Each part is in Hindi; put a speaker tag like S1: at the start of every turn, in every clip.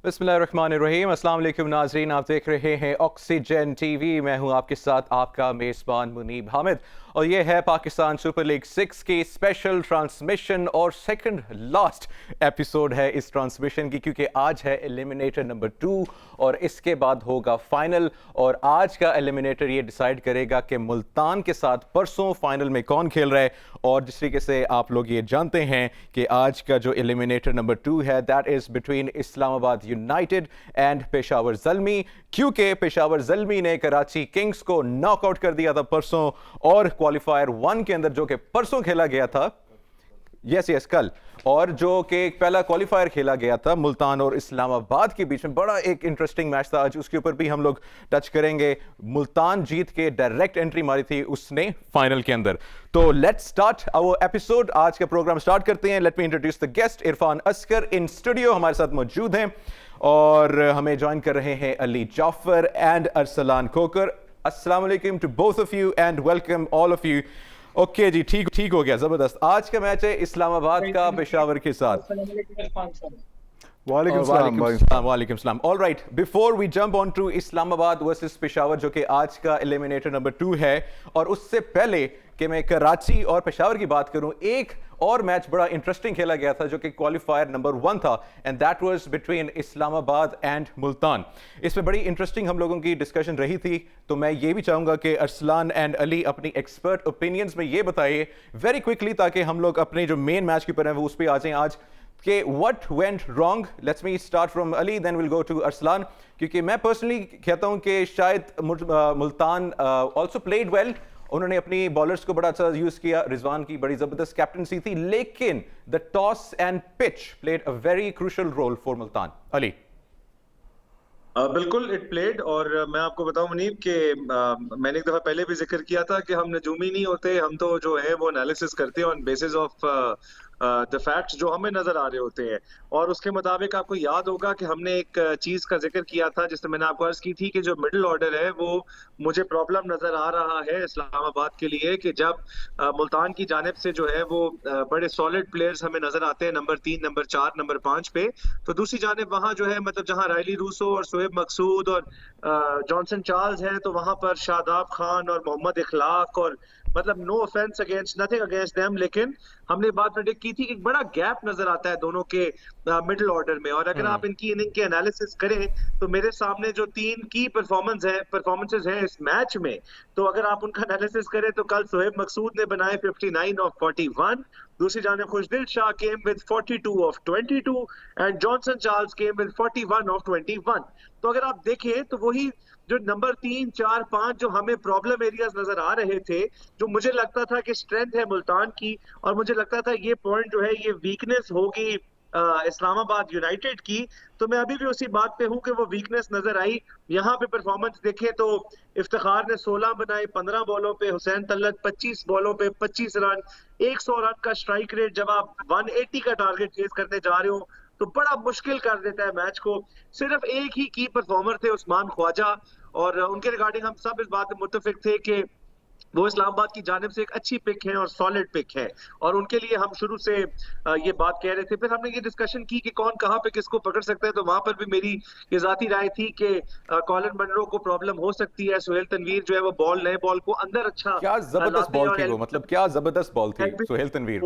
S1: बिस्मिल्लाहिर्रहमानिर्रहीम। अस्सलाम वालेकुम नाज़रीन, आप देख रहे हैं ऑक्सीजन टीवी। मैं हूं आपके साथ आपका मेज़बान मुनीब हामिद और ये है पाकिस्तान सुपर लीग 6 की स्पेशल ट्रांसमिशन और सेकंड लास्ट एपिसोड है इस ट्रांसमिशन की, क्योंकि आज है एलिमिनेटर नंबर 2 और इसके बाद होगा फाइनल। और आज का एलिमिनेटर ये डिसाइड करेगा कि मुल्तान के साथ परसों फाइनल में कौन खेल रहा है। और जिस तरीके से आप लोग ये जानते हैं कि आज का जो एलिमिनेटर नंबर 2 है that is between Islamabad United and Peshawar Zalmi, क्योंकि पेशावर ज़ल्मी ने कराची किंग्स को नॉकआउट कर दिया था परसों, और क्वालिफायर 1 के अंदर जो कि परसों खेला गया था, यस कल, और जो कि पहला क्वालिफायर खेला गया था मुल्तान और इस्लामाबाद के बीच में, बड़ा एक इंटरेस्टिंग मैच था। आज उसके ऊपर भी हम लोग टच करेंगे। मुल्तान जीत के डायरेक्ट एंट्री मारी थी उसने फाइनल के अंदर। तो लेट्स स्टार्ट आवर एपिसोड। आज का प्रोग्राम स्टार्ट करते हैं। Let me introduce the guest. Irfan Oscar in studio हमारे साथ मौजूद हैं और हमें ज्वाइन कर रहे हैं अली जाफर एंड अरसलान खोकर। अस्सलाम वालेकुम to both of you and welcome all of you. Okay जी, ठीक हो गया, जबरदस्त। आज का मैच है इस्लामाबाद का पेशावर के साथ। वालेकुम सलाम। All right, before we jump on to Islamabad versus Peshawar जो कि आज का एलिमिनेटर नंबर 2 है, और उससे पहले कि मैं कराची और पेशावर की बात करूं, एक और मैच बड़ा इंटरेस्टिंग खेला गया था जो कि क्वालिफायर नंबर 1 था, and that was between Islamabad and Multan. इसमें बड़ी इंटरेस्टिंग हम लोगों की डिस्कशन रही थी। तो मैं ये भी चाहूंगा कि अरसलान एंड अली अपनी एक्सपर्ट ओपिनियंस में ये बताइए वेरी क्विकली, ताकि हम लोग अपने जो मेन मैच के ऊपर है वो उस पर आ जाएं आज, कि what went wrong. Let's me start from Ali, then will go to Arsalan. क्योंकि मैं पर्सनली कहता हूं कि शायद मुल्तान आल्सो प्लेड वेल, उन्होंने अपनी बॉलर्स को बड़ा अच्छा यूज किया, रिजवान की बड़ी जबरदस्त कैप्टनसी थी, लेकिन the toss and pitch played a very crucial role for Multan. Ali.
S2: बिल्कुल इट प्लेड, और मैं आपको बताऊं मुनीब कि मैंने एक दफा पहले भी जिक्र किया था कि हम नजूमी नहीं होते, हम तो जो है वो एनालिसिस करते हैं on basis of the facts जो हमें नजर आ रहे होते हैं। और उसके मुताबिक आपको याद होगा कि हमने एक चीज का जिक्र किया था जिससे मैंने आपको अर्ज की थी कि जो मिडिल ऑर्डर है वो मुझे प्रॉब्लम नजर आ रहा है इस्लामाबाद के लिए, कि जब मुल्तान की जानिब से जो है वो बड़े सॉलिड प्लेयर्स हमें नजर आते हैं नंबर 3, नंबर 4, नंबर 5 पे, तो दूसरी जानिब वहां जो है मतलब जहां रायली रूसो और शोएब मकसूद और जॉनसन चार्ल्स हैं, तो वहां पर शादाब खान और मोहम्मद इखलाक, और मतलब no offence against, nothing against them, लेकिन हमने बात प्रेडिक्ट की थी कि बड़ा गैप नजर आता है दोनों के मिडिल ऑर्डर में। और अगर आप इनकी इनिंग के एनालिसिस करें तो मेरे सामने जो 3 की परफॉर्मेंसेज हैं इस मैच में, तो अगर आप उनका एनालिसिस करें तो कल शोएब मकसूद ने बनाए 59 ऑफ 41, दूसरी जानिब Khushdil Shah came with 42 of 22 and Johnson Charles came with 41 of 21। तो अगर आप देखें तो वही जो नंबर 3, 4, 5 जो हमें प्रॉब्लम एरियाज नजर आ रहे थे, जो मुझे लगता था कि स्ट्रेंथ है मुल्तान की, और मुझे लगता था ये पॉइंट जो है ये वीकनेस होगी इस्लामाबाद यूनाइटेड की, तो मैं अभी भी उसी बात पे हूं कि वो वीकनेस नजर आई। यहाँ पे परफॉर्मेंस देखें तो इफ्तिखार ने 16 बनाए 15 बॉलों पे, हुसैन तलत 25 बॉलों पे 25 रन, 100 रन का स्ट्राइक रेट। जब आप 180 का टारगेट चेज करने जा रहे हो तो बड़ा मुश्किल कर देता है मैच को। सिर्फ एक ही की परफॉर्मर थे उस्मान ख्वाजा, और उनके रिगार्डिंग हम सब इस बात में मुत्तफिक थे कि वो इस्लामाबाद की जानिब से एक अच्छी पिक है और सॉलिड पिक है, और उनके लिए हम शुरू से ये बात कह रहे थे। फिर हमने ये डिस्कशन की कि कौन कहाँ पे किसको पकड़ सकता है, तो वहां पर भी मेरी ये जाती राय थी कि कॉलिन मनरो को प्रॉब्लम हो सकती है। सुहेल तनवीर जो है वो नए बॉल को अंदर अच्छा,
S1: क्या जबरदस्त बॉल थी वो, मतलब क्या जबरदस्त बॉल थी सुहेल तनवीर।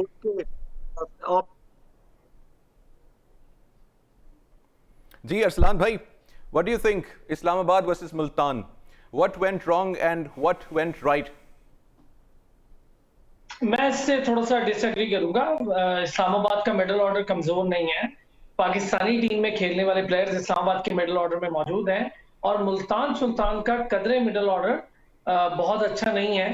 S1: जी अरसलान भाई, what do you think Islamabad versus Multan, what went wrong and what went right?
S3: मैं इससे थोड़ा सा डिसएग्री करूंगा। इस्लामाबाद का मिडिल ऑर्डर कमजोर नहीं है। पाकिस्तानी टीम में खेलने वाले प्लेयर्स इस्लामाबाद के मिडिल ऑर्डर में मौजूद हैं, और मुल्तान सुल्तान का कदरे मिडिल ऑर्डर बहुत अच्छा नहीं है।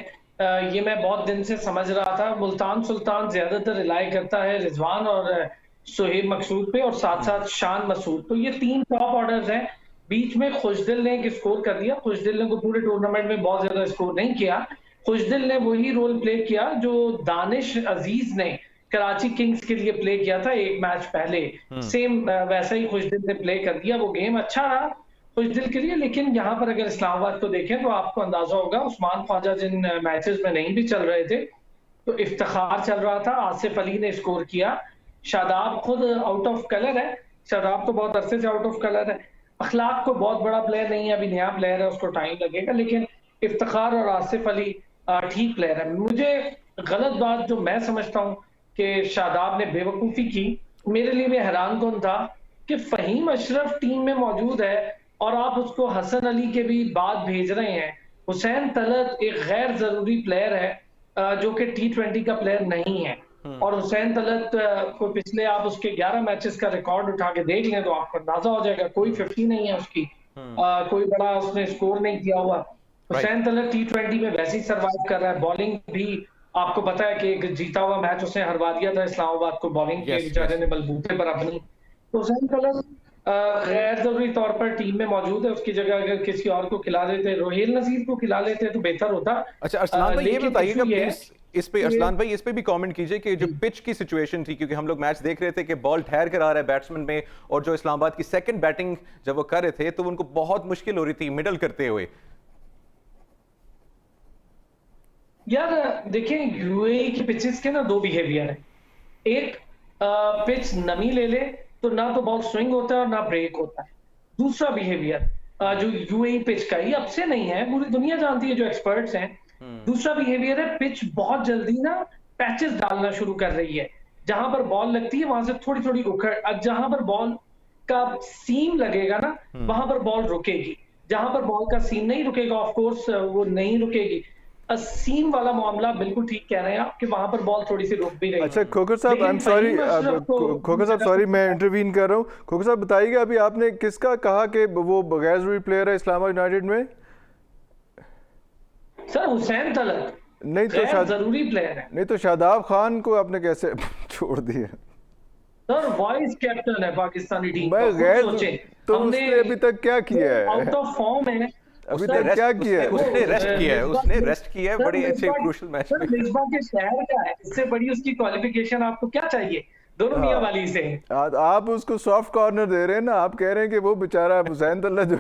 S3: ये मैं बहुत दिन से समझ रहा था। मुल्तान सुल्तान ज्यादातर रिलाई करता है रिजवान और शोएब मकसूद पे, और साथ साथ शान मसूद। तो ये 3 टॉप ऑर्डर्स हैं। बीच में खुशदिल ने एक स्कोर कर दिया। खुशदिल ने को पूरे टूर्नामेंट में बहुत ज्यादा स्कोर नहीं किया। खुशदिल ने वही रोल प्ले किया जो दानिश अजीज ने कराची किंग्स के लिए प्ले किया था एक मैच पहले। सेम वैसा ही खुशदिल ने प्ले कर दिया। वो गेम अच्छा रहा खुशदिल के लिए, लेकिन यहाँ पर अगर इस्लामाबाद को देखें तो आपको अंदाजा होगा उस्मान ख्वाजा जिन मैचेस में नहीं भी चल रहे थे, तो इफ्तिखार चल रहा था, आसिफ अली ने स्कोर किया, शादाब खुद आउट ऑफ कलर है, शादाब तो बहुत अरसे से आउट ऑफ कलर है। अखलाक को बहुत बड़ा प्लेयर नहीं है, अभी नया प्लेयर है, उसको टाइम लगेगा, लेकिन इफ्तिखार और आसिफ अली ठीक प्लेयर है। मुझे गलत बात जो मैं समझता हूँ कि शादाब ने बेवकूफ़ी की, मेरे लिए भी हैरान कौन था कि फ़हीम अशरफ टीम में मौजूद है और आप उसको हसन अली के भी बाद भेज रहे हैं। हुसैन तलत एक गैर ज़रूरी प्लेयर है जो कि T20 का प्लेयर नहीं है, और हुसैन तलत को पिछले आप उसके 11 मैचेस का रिकॉर्ड उठा के देख लें तो आपको अंदाजा हो जाएगा, कोई 50 नहीं है उसकी, कोई बड़ा उसने स्कोर नहीं किया हुआ। हुसैन तलत T20 में वैसे ही सर्वाइव कर रहा है। बॉलिंग भी आपको पता है कि एक जीता हुआ मैच उसने हरवा दिया था इस्लामाबाद को, बॉलिंग के बेचारे ने बलबूते पर अपनी। तो हुसैन तलत गैर जरूरी तौर पर टीम में मौजूद है, उसकी जगह अगर किसी और को खिला देते, रोहेल नजीर को खिला लेते तो बेहतर होता।
S1: अच्छा अरसलान भाई ये बताइएगा प्लीज, इस पे अरसलान भाई इस पे भी कमेंट कीजिए कि जो पिच की सिचुएशन थी, क्योंकि हम लोग मैच देख रहे थे कि बॉल ठहर कर आ रहा है बैट्समैन में, और जो इस्लामाबाद की सेकंड बैटिंग जब वो कर रहे थे तो उनको बहुत मुश्किल हो रही थी मिडल करते हुए।
S3: यार देखिए, यूएई की पिचेस के ना दो बिहेवियर है। एक पिच नमी ले ले तो ना तो बॉल स्विंग होता है और ना ब्रेक होता है। दूसरा बिहेवियर जो यूएई पिच का, ये अब से नहीं है, पूरी दुनिया जानती है जो एक्सपर्ट्स हैं। दूसरा बिहेवियर है, पिच बहुत जल्दी ना पैचेस डालना शुरू कर रही है, जहां पर बॉल लगती है वहां से थोड़ी थोड़ी उखड़, जहां पर बॉल का सीम लगेगा ना वहां पर बॉल रुकेगी, जहां पर बॉल का सीम नहीं रुकेगा ऑफ कोर्स वो नहीं रुकेगी। सीम वाला मामला बिल्कुल ठीक कह रहे हैं आप कि वहां पर बॉल थोड़ी सी रुक भी रही है।
S4: अच्छा खोखर साहब, आई एम सॉरी, खोखर साहब सॉरी मैं इंटरवीन कर रहा हूँ। खोखर साहब बताइएगा, अभी आपने किसका कहा कि वो गैर जरूरी प्लेयर है इस्लामाबाद यूनाइटेड में?
S3: सर हुसैन तलत
S4: नहीं तो
S3: जरूरी प्लेयर है।
S4: नहीं तो शादाब खान को आपने कैसे छोड़ दिया?
S3: सर वाइस कैप्टन है पाकिस्तानी टीम का,
S4: गैर
S3: सोचे
S4: तो उसने अभी तक क्या किया है?
S3: आउट ऑफ फॉर्म है,
S4: अभी तक क्या किया है?
S1: उसने रेस्ट किया है, उसने रेस्ट किया है बड़े अच्छे क्रूशियल मैच में।
S3: मिसबा के शहर का है, इससे बड़ी उसकी क्वालिफिकेशन आपको क्या चाहिए? दोनों मियां वाली से
S4: आप उसको सॉफ्ट कॉर्नर दे रहे हैं ना, आप कह रहे हैं कि वो बेचारा हुसैन तल्ला जो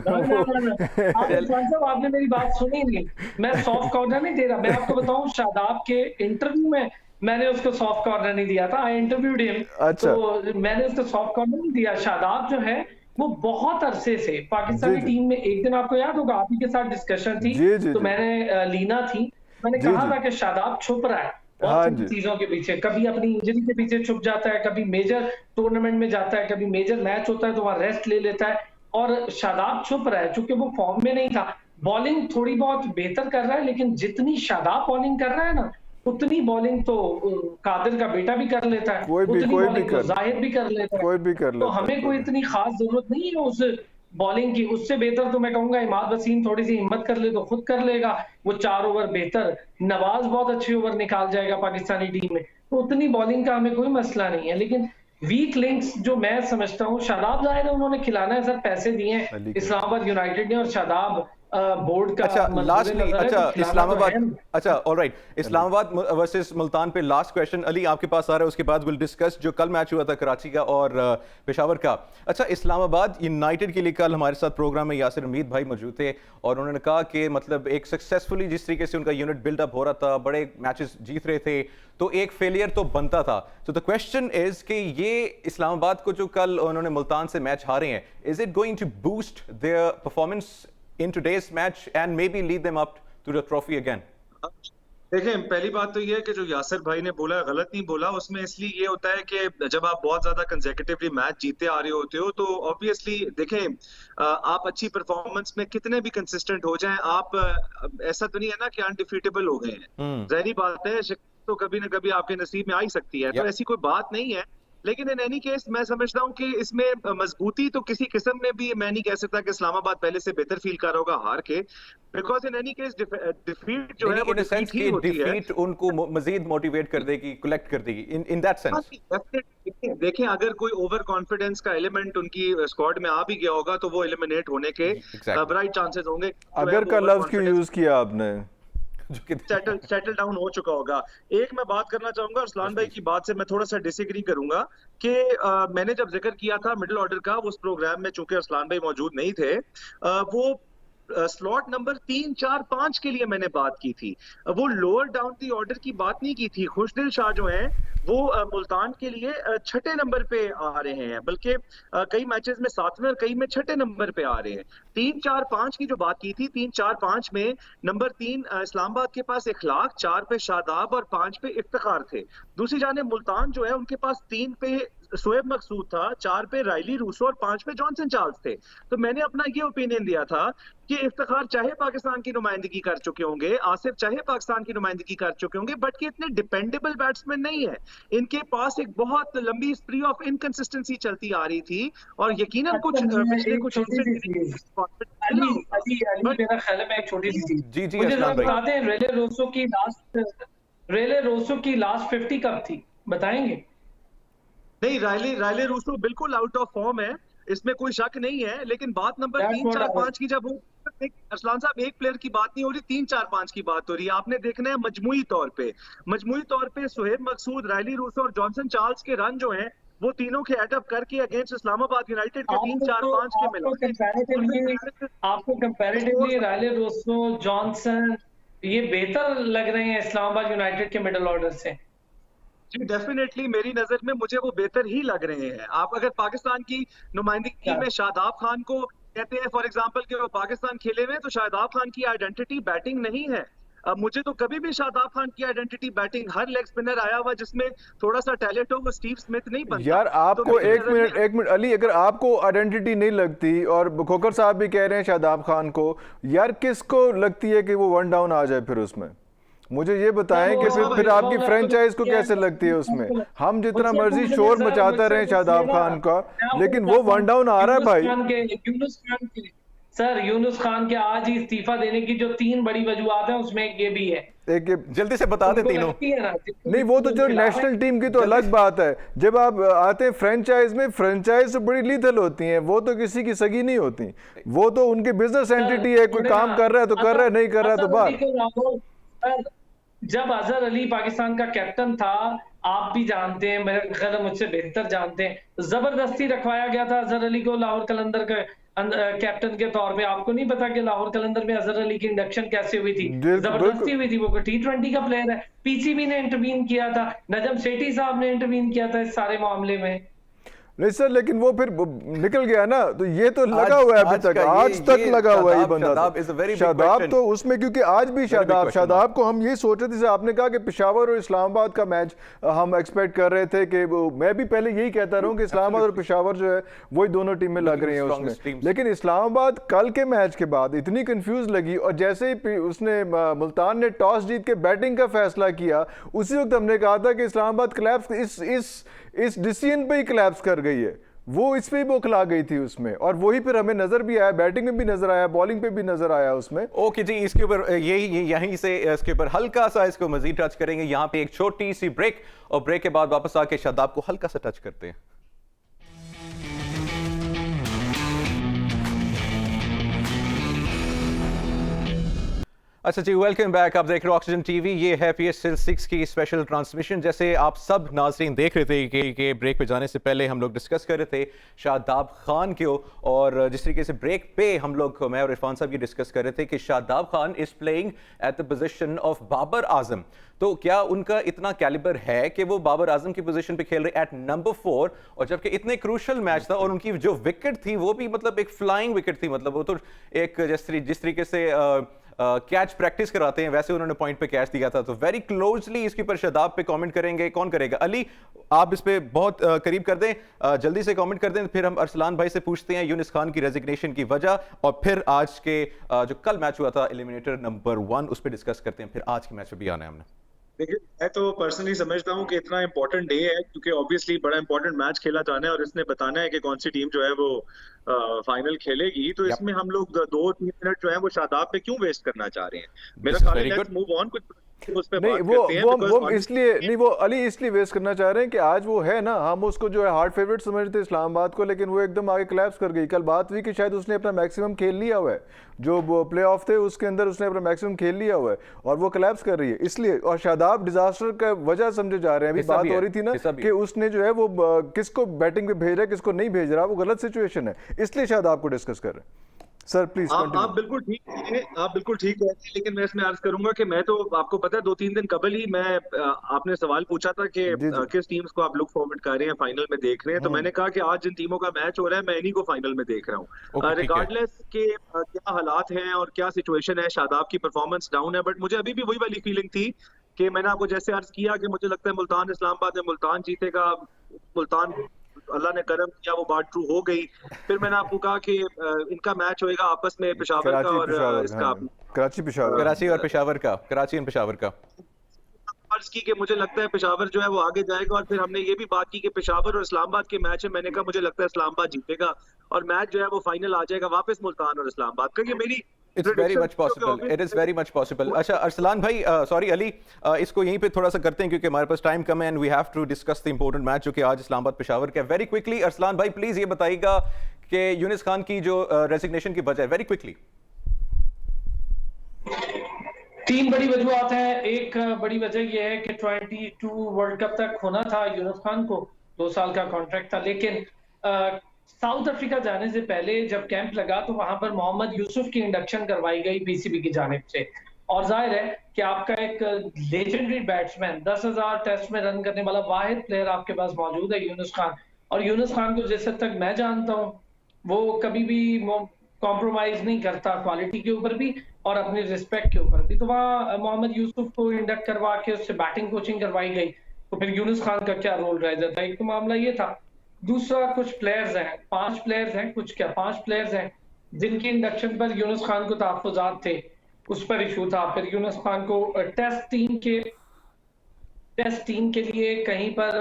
S3: आपने मेरी बात सुनी नहीं, मैं सॉफ्ट कॉर्नर नहीं दे रहा। मैं आपको बताऊं, शादाब के इंटरव्यू में मैंने उसको सॉफ्ट कॉर्नर नहीं दिया था, आई इंटरव्यूड हिम।
S4: अच्छा।
S3: तो मैंने उसको सॉफ्ट कॉर्नर नहीं दिया। शादाब जो है वो बहुत अरसे से पाकिस्तानी टीम में, एक दिन आपको याद होगा आप ही के साथ डिस्कशन थी, तो मैंने लीना थी, मैंने कहा था कि शादाब छुप रहा है बहुत चीजों के पीछे, कभी अपनी इंजरी के पीछे छुप जाता है, कभी मेजर टूर्नामेंट में जाता है, कभी मेजर मैच होता है तो वहां रेस्ट ले लेता है, और शादाब छुप रहा है चूंकि वो फॉर्म में नहीं था। बॉलिंग थोड़ी बहुत बेहतर कर रहा है, लेकिन जितनी शादाब बॉलिंग कर रहा है ना उतनी बॉलिंग तो कादिर का बेटा भी कर लेता है, उतनी बॉलिंग तो जाहिर भी कर लेता है, तो हमें कोई इतनी खास जरूरत नहीं है उस बॉलिंग की। उससे बेहतर तो मैं कहूंगा इमाद वसीम थोड़ी सी हिम्मत कर ले तो खुद कर लेगा, वो 4 ओवर बेहतर, नवाज बहुत अच्छे ओवर निकाल जाएगा पाकिस्तानी टीम में, तो उतनी बॉलिंग का हमें कोई मसला नहीं है। लेकिन वीक लिंक्स जो मैं समझता हूँ, शादाब जाहिर है उन्होंने खिलाना है सर, पैसे दिए हैं इस्लामाबाद यूनाइटेड ने, और शादाब बोर्ड का
S1: लास्टली इस्लामाबाद, अच्छा ऑलराइट, इस्लामाबाद वर्सेस मुल्तान पे लास्ट क्वेश्चन अली आपके पास आ रहा है, उसके बाद विल डिस्कस जो कल मैच हुआ था कराची का और पेशावर का। अच्छा इस्लामाबाद यूनाइटेड के लिए कल हमारे साथ प्रोग्राम में यासिर उम्मीद भाई मौजूद थे, और उन्होंने कहा कि मतलब एक सक्सेसफुली जिस तरीके से उनका यूनिट बिल्डअप हो रहा था, बड़े मैचेस जीत रहे थे, तो एक फेलियर तो बनता था। तो द क्वेश्चन इज कि ये इस्लामाबाद को जो कल उन्होंने मुल्तान से मैच हारे हैं, is it going to boost their performance in today's match and maybe lead them up to the trophy again?
S2: देखें, पहली बात तो ये है कि जो यासिर भाई ने बोला गलत नहीं बोला, उसमें इसलिए ये होता है कि जब आप बहुत ज्यादा कंसेक्यूटिवली मैच जीते आ रहे होते हो तो ऑब्वियसली देखें, आप अच्छी परफॉर्मेंस में कितने भी कंसिस्टेंट हो जाएं, आप ऐसा तो नहीं है ना कि अनडिफीटेबल हो गए हैं। जाहिर बात है तो कभी ना कभी आपके नसीब में आ ही सकती है, तो ऐसी कोई बात नहीं है। लेकिन इन एनी केस मैं समझता हूँ कि इसमें मजबूती तो किसी किस्म में भी मैं नहीं कह सकता कि इस्लामाबाद पहले से बेहतर फील कर रहा होगा हार के, because in any case defeat जो है वो डिफीट ही होती है,
S1: डिफीट उनको मजीद मोटिवेट कर देगी, कलेक्ट कर देगी इन दैट सेंस।
S2: देखें, अगर कोई ओवर कॉन्फिडेंस का एलिमेंट उनकी स्क्वाड में आ भी गया होगा तो वो एलिमिनेट होने के ब्राइट चांसेस होंगे।
S4: अगर का लफ्ज क्यों यूज किया आपने,
S2: सेटल डाउन हो चुका होगा। एक मैं बात करना चाहूंगा अरसलान भाई की बात से मैं थोड़ा सा डिसएग्री करूंगा कि मैंने जब जिक्र किया था मिडिल ऑर्डर का उस प्रोग्राम में, चूंकि अरसलान भाई मौजूद नहीं थे, वो स्लॉट नंबर 3, 4, 5 के लिए मैंने बात की थी। वो लोअर डाउन दी ऑर्डर की बात नहीं की थी। खुशदिल शाह जो हैं वो मुल्तान के लिए छठे नंबर पे आ रहे हैं, बल्कि कई मैचेस में 7वें और कई में छठे नंबर पे आ रहे हैं। 3, 4, 5 की जो बात की थी, 3, 4, 5 में नंबर 3 इस्लामाबाद के पास इखलाक, 4 पे शादाब और 5 पे इफ्तिखार थे। दूसरी जानिब मुल्तान जो है उनके पास 3 पे शोएब मकसूद था, 4 पे रायली रूसो और 5 पे जॉनसन चार्ल्स थे। तो मैंने अपना ये ओपिनियन दिया था कि इफ्तिखार चाहे पाकिस्तान की नुमाइंदगी कर चुके होंगे, आसिफ चाहे पाकिस्तान की नुमाइंदगी कर चुके होंगे, बट ये इतने डिपेंडेबल बैट्समैन नहीं है। इनके पास एक बहुत लंबी स्प्री ऑफ इनकंसिस्टेंसी चलती आ रही थी और यकीनन कुछ पिछले कुछ
S3: अली मेरा ख्याल है मैं एक छोटी सी चीज
S1: जी
S3: मुझे
S1: असलाम भाई।
S3: बता दें, रेले रोसो की लास्ट 50 कब थी, बताएंगे?
S2: नहीं, रायले रूसो बिल्कुल आउट ऑफ फॉर्म है, इसमें कोई शक नहीं है। लेकिन बात नंबर 3, 4, 5 की जब हो, अरसलान साहब एक प्लेयर की बात नहीं हो रही, 3, 4, 5 की बात हो रही है। आपने देखना है मजमूई तौर पे शोएब मकसूद, रायली रूसो और जॉनसन चार्ल्स के रन जो हैं वो तीनों के एड अप करके अगेंस्ट इस्लामाबाद यूनाइटेड के 3, 4, 5 के मिला।
S3: आपको कंपैरेटिवली रायले रोसो, जॉनसन ये बेहतर लग रहे हैं इस्लामाबाद यूनाइटेड के मिडिल ऑर्डर से?
S2: जी डेफिनेटली मेरी नजर में मुझे वो बेहतर ही लग रहे हैं। आप अगर पाकिस्तान की नुमाइंदगी में शादाब खान को कहते हैं फॉर एग्जांपल कि वो पाकिस्तान खेले हुए, तो शादाब खान की आइडेंटिटी बैटिंग नहीं है। मुझे तो कभी भी शादाब खान की आइडेंटिटी बैटिंग, हर लेग स्पिनर आया हुआ जिसमें थोड़ा सा टैलेंट हो वो स्टीव स्मिथ नहीं बनता।
S4: यार आपको
S2: तो
S4: एक मिनट अली, अगर आपको आइडेंटिटी नहीं लगती और खोकर साहब भी कह रहे हैं शादाब खान को, यार किसको लगती है कि वो वन डाउन आ जाए फिर उसमें? मुझे ये बताएं कि फिर आपकी फ्रेंचाइज को कैसे लगती है उसमें? हम जितना मर्जी शोर मचाता रहे शादाब खान का, लेकिन वो वन डाउन आ रहा है भाई।
S3: सर यूनुस खान के आज ही इस्तीफा देने की जो 3 बड़ी वजूहत है उसमें एक ये भी है।
S4: एक
S1: जल्दी से बता दे तीनों।
S4: नहीं वो तो जो नेशनल टीम की तो अलग बात है, जब आप आते हैं फ्रेंचाइज में, फ्रेंचाइज तो बड़ी लीथल होती हैं, वो तो किसी की सगी नहीं होती, वो तो उनकी बिजनेस एंटिटी है, कोई काम कर रहा है तो कर रहा है, नहीं कर रहा है तो बात।
S3: जब अजहर अली पाकिस्तान का कैप्टन था, आप भी जानते हैं, मेरे ख्याल मुझसे बेहतर जानते हैं, जबरदस्ती रखवाया गया था अजहर अली को लाहौर कलंदर का कैप्टन के तौर पे। आपको नहीं पता कि लाहौर कलंदर में अजहर अली की इंडक्शन कैसे हुई थी? जबरदस्ती हुई थी। वो T20 का प्लेयर है, पीसीबी ने इंटरवीन किया था, नजम सेठी साहब ने इंटरवीन किया था इस सारे मामले में।
S4: नहीं सर, लेकिन वो फिर निकल गया ना, तो ये तो लगा हुआ है अभी तक, आज तक लगा हुआ है ये बंदा। शादाब तो उसमें, क्योंकि आज भी शादाब को हम ये सोच रहे थे, जैसे आपने कहा कि पेशावर और इस्लामाबाद का मैच हम एक्सपेक्ट कर रहे थे कि वो, मैं भी पहले यही कहता रहा हूँ कि इस्लामाबाद और पेशावर जो है वही दोनों टीमें लग रही हैं उसमें। लेकिन इस्लामाबाद कल के मैच के बाद इतनी कंफ्यूज लगी, और जैसे ही उसने मुल्तान ने टॉस जीत के बैटिंग का फैसला किया, उसी वक्त हमने कहा था कि इस्लामाबाद क्लैप्स इस डिसीजन पे ही क्लैप्स कर गई है, वो इस पे ही बौखला गई थी उसमें, और वही फिर हमें नजर भी आया, बैटिंग में भी नजर आया, बॉलिंग पे भी नजर आया उसमें।
S1: ओके जी, इसके ऊपर यहीं से इसके ऊपर हल्का सा इसको मजीद टच करेंगे। यहाँ पे एक छोटी सी ब्रेक, और ब्रेक के बाद वापस आके शादाब को हल्का सा टच करते हैं। अच्छा जी, वेलकम बैक। आप देख रहे हो ऑक्सीजन टीवी। ये है PSL 6 की स्पेशल ट्रांसमिशन। जैसे आप सब नाज़रीन देख रहे थे कि ब्रेक पे जाने से पहले हम लोग डिस्कस कर रहे थे शादाब खान को, और जिस तरीके से ब्रेक पे हम लोग, मैं और इरफान साहब ये डिस्कस कर रहे थे कि Shadab Khan is playing at the position of Babar Azam. तो क्या उनका इतना कैलिबर है कि वो बाबर आजम की पोजीशन पे खेल रहे एट नंबर 4, और जबकि इतने क्रूशल मैच था, और उनकी जो विकेट थी वो भी मतलब एक फ्लाइंग विकेट थी, मतलब वो तो एक जिस तरीके से कैच प्रैक्टिस कराते हैं वैसे उन्होंने पॉइंट पे कैच दिया था। तो वेरी क्लोजली इसके ऊपर शादाब पे कमेंट करेंगे। कौन करेगा? अली, आप इस पे बहुत करीब कर दें, जल्दी से कमेंट कर दें, फिर हम अरसलान भाई से पूछते हैं यूनिस खान की रेजिग्नेशन की वजह, और फिर आज के जो कल मैच हुआ था एलिमिनेटर नंबर 1 उस पर डिस्कस करते हैं। फिर आज के मैच पे भी आना है हमने।
S2: देखिए, मैं तो पर्सनली समझता हूँ कि इतना इंपॉर्टेंट डे है क्योंकि ऑब्वियसली बड़ा इंपॉर्टेंट मैच खेला जाना है और इसने बताना है कि कौन सी टीम जो है वो फाइनल खेलेगी। तो इसमें हम लोग 2-3 मिनट जो है वो शादाब पे क्यों वेस्ट करना चाह रहे हैं? मेरा ख्याल है लेट्स मूव ऑन, कुछ उस पे
S4: नहीं, वो इसलिए नहीं, वो अली इसलिए वेस्ट करना चाह रहे हैं कि आज वो है ना, हम उसको जो है हार्ड फेवरेट समझते इस्लामाबाद को, लेकिन वो एकदम आगे क्लैप्स कर गई। कल बात हुई कि शायद उसने अपना मैक्सिमम खेल लिया हुआ है, जो प्ले ऑफ थे उसके अंदर उसने अपना मैक्सिमम खेल लिया हुआ है, और वो क्लैप्स कर रही है इसलिए। और शादाब डिजास्टर का वजह समझे जा रहे हैं। अभी बात हो रही थी ना कि उसने जो है वो किसको बैटिंग पे भेज रहा है, किसको नहीं भेज रहा, वो गलत सिचुएशन है, इसलिए शादाब को डिस्कस कर रहे हैं। सर प्लीज
S2: आप बिल्कुल ठीक है, आप बिल्कुल ठीक है, लेकिन मैं इसमें अर्ज करूंगा कि मैं तो आपको पता है 2-3 दिन कबल ही मैं आपने सवाल पूछा था कि किस टीम्स को आप लुक फॉरवर्ड कर रहे हैं, फाइनल में देख रहे हैं, तो मैंने कहा कि आज जिन टीमों का मैच हो रहा है मैं इन्हीं को फाइनल में देख रहा हूँ, रिगार्डलेस के क्या हालात हैं और क्या सिचुएशन है। शादाब की परफॉर्मेंस डाउन है, बट मुझे अभी भी वही वाली फीलिंग थी कि मैंने आपको जैसे अर्ज किया कि मुझे लगता है मुल्तान इस्लामाबाद में मुल्तान जीतेगा, मुल्तान अल्लाह ने करम किया वो बात ट्रू हो गई। फिर मैंने आपको कहा कि इनका मैच होएगा आपस में पेशावर का और इसका
S4: कराची पेशावर,
S1: कराची और पेशावर का, कराची और पेशावर का
S2: अर्ज की कि मुझे लगता है पेशावर जो है वो आगे जाएगा, और फिर हमने ये भी बात की कि पेशावर और इस्लामाबाद के मैच है, मैंने कहा मुझे लगता है इस्लामाबाद जीतेगा और मैच जो है वो फाइनल आ जाएगा वापस मुल्तान और इस्लामाबाद का। ये मेरी
S1: It's very much possible. It is very much possible. अच्छा अरसलान भाई, सॉरी अली, इसको यहीं पे थोड़ा सा करते हैं क्योंकि हमारे पास टाइम कम है and we have to discuss the important match जो कि आज इस्लामाबाद पेशावर का है। वेरी क्विकली अरसलान भाई प्लीज ये बताइएगा कि यूनिस खान की जो रेजिग्नेशन की वजह है, वेरी क्विकली।
S3: 3 बड़ी वजूहत हैं। एक बड़ी वजह यह है कि 22 वर्ल्ड कप तक होना था यूनुस खान को, 2 साल का कॉन्ट्रैक्ट था, लेकिन साउथ अफ्रीका जाने से पहले जब कैंप लगा तो वहां पर मोहम्मद यूसुफ की इंडक्शन करवाई गई पीसीबी की जानिब से, और जाहिर है कि आपका एक लेजेंडरी बैट्समैन 10,000 टेस्ट में रन करने वाला वाहिद प्लेयर आपके पास मौजूद है यूनुस खान, और यूनुस खान को जिस हद तक मैं जानता हूँ वो कभी भी कॉम्प्रोमाइज नहीं करता क्वालिटी के ऊपर भी और अपनी रिस्पेक्ट के ऊपर भी। तो वहाँ मोहम्मद यूसुफ को इंडक्ट करवा के उससे बैटिंग कोचिंग करवाई गई, तो फिर यूनुस खान का क्या रोल रह जाता है? एक तो मामला ये था। दूसरा, कुछ प्लेयर्स हैं, 5 प्लेयर्स हैं, कुछ क्या 5 प्लेयर्स हैं जिनकी इंडक्शन पर यूनुस खान को तहफ्फुज़ात थे, उस पर इशू था। फिर यूनुस खान को टेस्ट टीम के लिए कहीं पर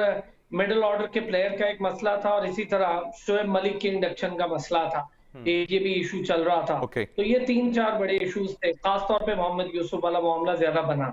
S3: मिडिल ऑर्डर के प्लेयर का एक मसला था, और इसी तरह शोएब मलिक के इंडक्शन का मसला था, ये भी इशू चल रहा था। तो ये 3-4 बड़े इश्यूज थे, खासतौर पे मोहम्मद यूसुफ वाला मामला ज्यादा बना।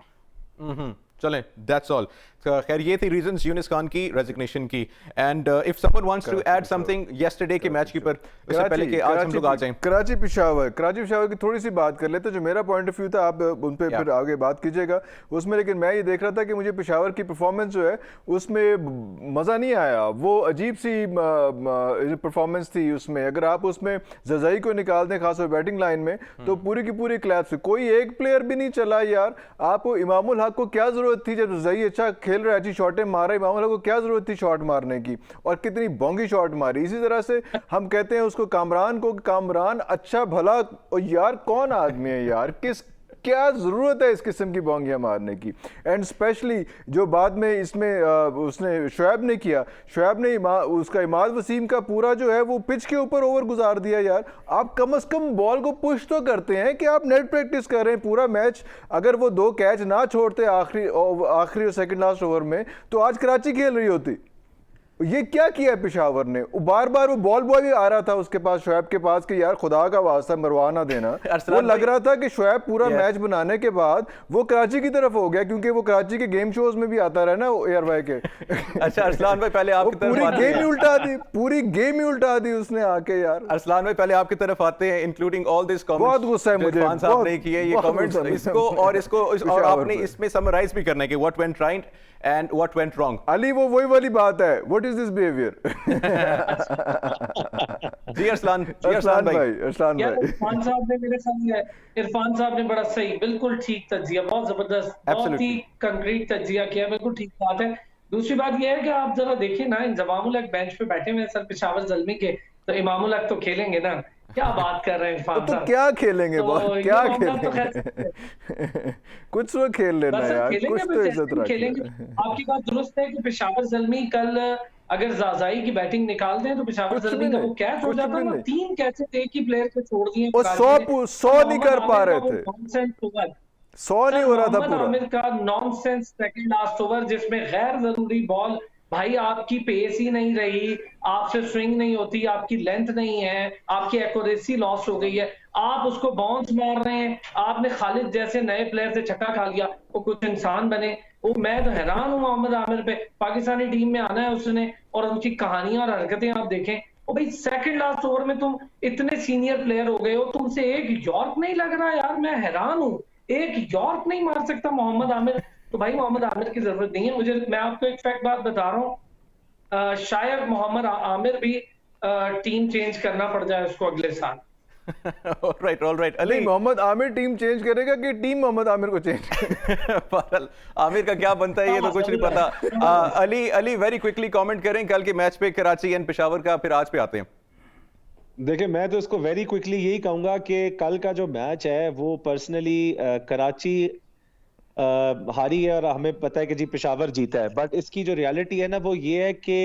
S1: चलें, दैट्स ऑल। खैर ये थी रीजंस यूनिस खान की रेजिग्नेशन की। And if someone wants to add something yesterday के मैच के ऊपर, उससे पहले कि आज हम लोग आ जाएं,
S4: कराची पेशावर की थोड़ी सी बात कर लेते। जो मेरा पॉइंट ऑफ व्यू था आप उन पे फिर आगे बात कीजिएगा उसमें, लेकिन मैं ये देख रहा था कि मुझे पेशावर की परफॉर्मेंस जो है उसमें मज़ा नहीं आया। वो अजीब सी परफॉर्मेंस थी उसमें। अगर आप उसमें जज़ाई को निकाल दें खासकर बैटिंग लाइन में, तो पूरी की पूरी क्लैप से कोई एक प्लेयर भी नहीं चला यार। आपको इमामुल हक को क्या जरूरत थी, जब जज़ाई अच्छा खेल रहा है, अच्छी शॉटें मार रहा है, इमामुल हक को क्या जरूरत थी शॉट मारने की, और कितनी बोंगी शॉट मारी। इसी तरह से हम कहते हैं उसको कामरान अच्छा भला, और यार कौन आदमी है यार, क्या जरूरत है इस किस्म की बोंगियां मारने की। एंड स्पेशली जो बाद में इसमें उसने शोएब ने किया, शोएब ने उसका इमाद वसीम का पूरा जो है वो पिच के ऊपर ओवर गुजार दिया। यार आप कम से कम बॉल को पुश तो करते हैं कि आप नेट प्रैक्टिस कर रहे हैं पूरा मैच। अगर वो 2 कैच ना छोड़ते आखिरी और सेकंड लास्ट ओवर में, तो आज कराची खेल रही होती। ये क्या किया पेशावर ने? बार बार वो बॉल बॉय भी आ रहा था उसके पास, शोएब के पास, कि यार खुदा का वास्ता मरवा ना देना। वो लग रहा था कि शोएब पूरा मैच बनाने के बाद वो कराची की तरफ हो गया, क्योंकि वो कराची के गेम शोज में भी आता रहा ना एयरवाई के।
S1: अच्छा अरसलान भाई पहले आपकी तरफ
S4: पूरी गेम ही उल्टा दी उसने आके। यार
S1: अरसलान भाई पहले आपकी तरफ आते हैं, इंक्लूडिंग ऑल दिस कमेंट्स।
S4: बहुत गुस्सा है मुझे,
S1: इरफान साहब ने किए ये कमेंट्स, इसको और आपने इसमें समराइज भी करना है कि what went right and what went wrong.
S4: Ali वो वही वाली बात है, व्हाट इज दिस बिहेवियर।
S1: जी अरसलान भाई
S3: इरफान साहब ने बड़ा सही, बिल्कुल ठीक तज्जिया, बहुत जबरदस्त, बहुत ही कंक्रीट तज्जिया किया, बिल्कुल ठीक बात है। दूसरी बात यह है कि आप जरा देखिए ना, इंजमामुल हक बेंच पे बैठे हुए सर पेशावर ज़ल्मी के, तो इमामुल हक तो खेलेंगे ना। क्या बात कर रहे हैं इरफान साहब?
S4: तो क्या खेलेंगे क्या खेलेंगे? कुछ तो खेल लेना यार, कुछ तो इज्जत
S3: खेलेंगे। आपकी बात दुरुस्त है कि पेशावर ज़ल्मी कल अगर जाज़ाई की बैटिंग निकाल दें तो पेशावर ज़ल्मी का वो कैच हो जाता है। 3 कैचेस एक ही प्लेयर को छोड़ दिए,
S4: 100 नहीं कर पा रहे थे, 100 नहीं हो रहा था पूरा।
S3: आमिर का नॉनसेंस सेकंड लास्ट ओवर जिसमें गैर जरूरी बॉल, भाई आपकी पेस ही नहीं रही, आपसे स्विंग नहीं होती, आपकी लेंथ नहीं है, आपकी एक्यूरेसी लॉस हो गई है, आप उसको बाउंस मार रहे हैं। आपने खालिद जैसे नए प्लेयर से छक्का खा लिया, वो कुछ इंसान बने। वो मैं तो हैरान हूँ मोहम्मद आमिर पे। पाकिस्तानी टीम में आना है उसने, और उनकी कहानियां और हरकतें आप देखें। ओ भाई सेकंड लास्ट ओवर में तुम इतने सीनियर प्लेयर हो गए हो, तुमसे एक यॉर्क नहीं लग रहा यार, मैं हैरान हूँ। एक यॉर्क नहीं मार सकता मोहम्मद आमिर, तो भाई मोहम्मद आमिर की जरूरत नहीं है मुझे। मैं आपको एक फैक्ट बात बता रहा हूँ, शायद मोहम्मद आमिर भी टीम चेंज करना पड़ जाए उसको अगले साल।
S1: Alright alright. Ali,
S4: Mohammad Amir team change करेगा कि टीम मोहम्मद आमिर को चेंज
S1: करेगा? आमिर का क्या बनता है ये तो कुछ नहीं पता। अली वेरी क्विकली कमेंट करें कल के मैच पे, कराची एंड पेशावर का, फिर आज पे आते हैं।
S5: देखिए, मैं तो इसको वेरी क्विकली यही कहूंगा कि कल का जो मैच है वो पर्सनली कराची हारी है और हमें पता है कि जी पेशावर जीता है, बट इसकी जो रियलिटी है ना वो ये है कि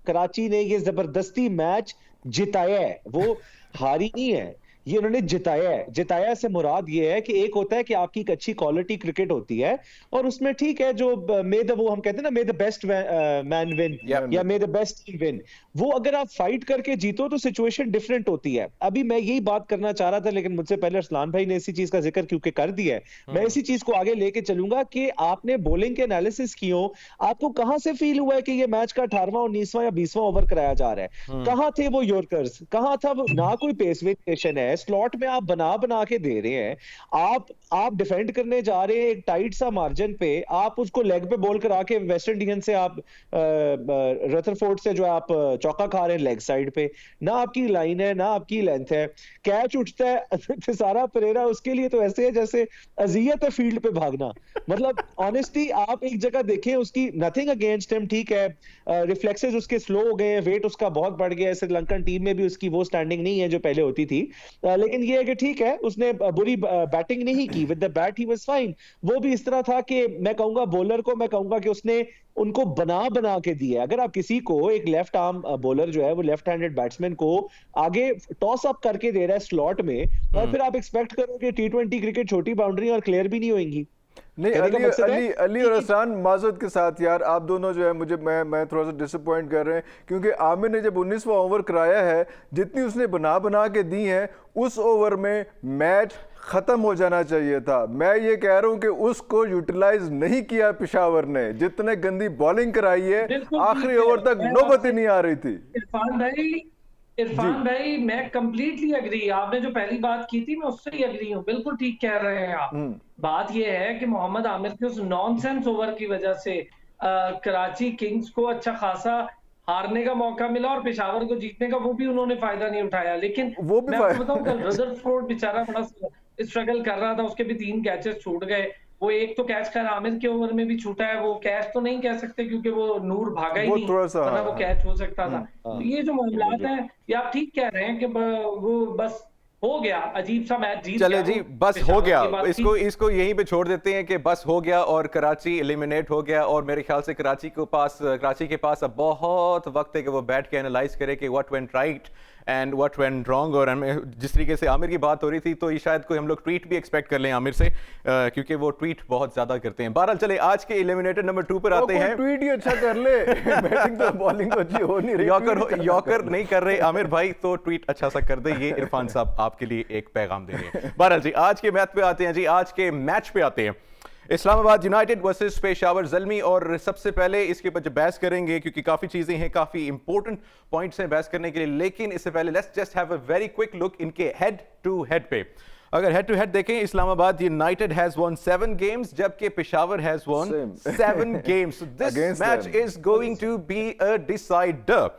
S5: कराची ने ये जबरदस्ती मैच जिताया है, वो हारी नहीं है, ये उन्होंने जिताया है। जिताया से मुराद ये है कि एक होता है कि आपकी एक अच्छी क्वालिटी क्रिकेट होती है और उसमें ठीक है जो वो हम कहते हैं ना may the best man win या may the best team win, वो अगर आप फाइट करके जीतो तो सिचुएशन डिफरेंट होती है। अभी मैं यही बात करना चाह रहा था लेकिन मुझसे पहले अरसलान भाई ने इसी चीज का जिक्र क्योंकि कर दिया है, मैं इसी चीज को आगे लेके चलूंगा कि आपने बॉलिंग के एनालिसिस की हो, आपको कहां से फील हुआ है कि ये मैच का 18वां 19वां या 20वां ओवर कराया जा रहा है? कहां थे वो यॉर्कर्स, कहां था ना कोई पेस वेरिएशन है, स्लॉट में आप बना के दे रहे हैं, आप डिफेंड करने जा रहे हैं एक टाइट सा मार्जिन पे, आप उसको लेग पे बॉल करा के वेस्ट इंडियन से आप रदरफोर्ड से जो आप चौका खा रहे हैं लेग साइड पे, ना आपकी लाइन है ना आपकी लेंथ है, कैच उठता है सारा परेरा, उसके लिए तो ऐसे है जैसे अजियत है फील्ड पे भागना। मतलब ऑनेस्टली आप एक जगह देखें, उसकी नथिंग अगेंस्ट हिम, ठीक है रिफ्लेक्सेस उसके स्लो हो गए हैं, वेट उसका बहुत बढ़ गया है, श्रीलंकन टीम में भी उसकी वो स्टैंडिंग नहीं है जो पहले होती थी, लेकिन ये है कि ठीक है उसने बुरी बैटिंग नहीं की, with the bat he was fine. वो भी इस तरह था कि मैं कहूंगा बॉलर को मैं कहूंगा कि उसने उनको बना के दिया। अगर आप किसी को एक लेफ्ट आर्म बॉलर जो है वो लेफ्ट हैंडेड बैट्समैन को आगे टॉस अप करके दे रहा है स्लॉट में और फिर आप एक्सपेक्ट करो कि टी20 क्रिकेट छोटी बाउंड्री और क्लियर भी नहीं होंगी।
S4: नहीं, अली और हसन माजूद के साथ यार आप दोनों जो है मुझे मैं थोड़ा सा डिसअपॉइंट कर रहे हैं क्योंकि आमिर ने जब 19वां ओवर कराया है, जितनी उसने बना के दी है उस ओवर में मैच खत्म हो जाना चाहिए था। मैं ये कह रहा हूं कि उसको यूटिलाइज नहीं किया पेशावर ने, जितने गंदी बॉलिंग कराई है आखिरी ओवर तक नौबत ही नहीं आ रही थी।
S3: इरफान भाई मैं कंप्लीटली एग्री, आपने जो पहली बात की थी मैं उससे ही एग्री हूँ, बिल्कुल ठीक कह रहे हैं आप। बात यह है कि मोहम्मद आमिर के उस नॉनसेंस ओवर की वजह से कराची किंग्स को अच्छा खासा हारने का मौका मिला और पेशावर को जीतने का वो भी उन्होंने फायदा नहीं उठाया। लेकिन
S4: वो भी
S3: मैं आपको बताऊं कल रदरफोर्ड बेचारा बड़ा स्ट्रगल कर रहा था, उसके भी 3 कैचेस छूट गए, वो एक तो कैच खैर आमिर के ओवर में भी छूटा है, वो कैच तो नहीं कह सकते क्योंकि वो नूर भागा ही नहीं, वरना वो कैच हो सकता था। तो ये जो मामलात हैं ये आप ठीक कह रहे हैं कि वो बस हो गया, अजीब सा मैच जीत
S1: चले जी बस हो गया, इसको यहीं पे छोड़ देते हैं कि बस हो गया और कराची एलिमिनेट हो गया। और मेरे ख्याल से कराची के पास अब बहुत वक्त है कि वो बैठ के एनालाइज करे कि what went right and what went wrong. और जिस तरीके से आमिर की बात हो रही थी तो ये शायद कोई हम लोग ट्वीट भी एक्सपेक्ट कर लें आमिर से, क्योंकि वो ट्वीट बहुत ज्यादा करते हैं। बहरहाल चले आज के एलिमिनेटर नंबर 2 पर आते हैं।
S4: ट्वीट ही अच्छा कर ले, बैटिंग तो बॉलिंग तो अच्छी हो नहीं रही,
S1: यॉकर नहीं कर रहे आमिर भाई, तो ट्वीट अच्छा सा कर दे, ये इरफान साहब आपके लिए एक पैगाम दे रहे हैं। बहरहाल जी आज के मैच पे आते हैं जी, आज के मैच पे आते हैं। Islamabad United versus Peshawar Zalmi. और सबसे पहले इसके ऊपर बहस करेंगे क्योंकि काफ़ी चीज़ें हैं, काफ़ी इंपॉर्टेंट पॉइंट्स हैं बहस करने के लिए, लेकिन इससे पहले let's just have a very quick look इनके हेड टू हेड पे। अगर हेड टू हेड देखें, Islamabad United has won 7 games जबकि Peshawar has won 7 games. This match is going to be a decider.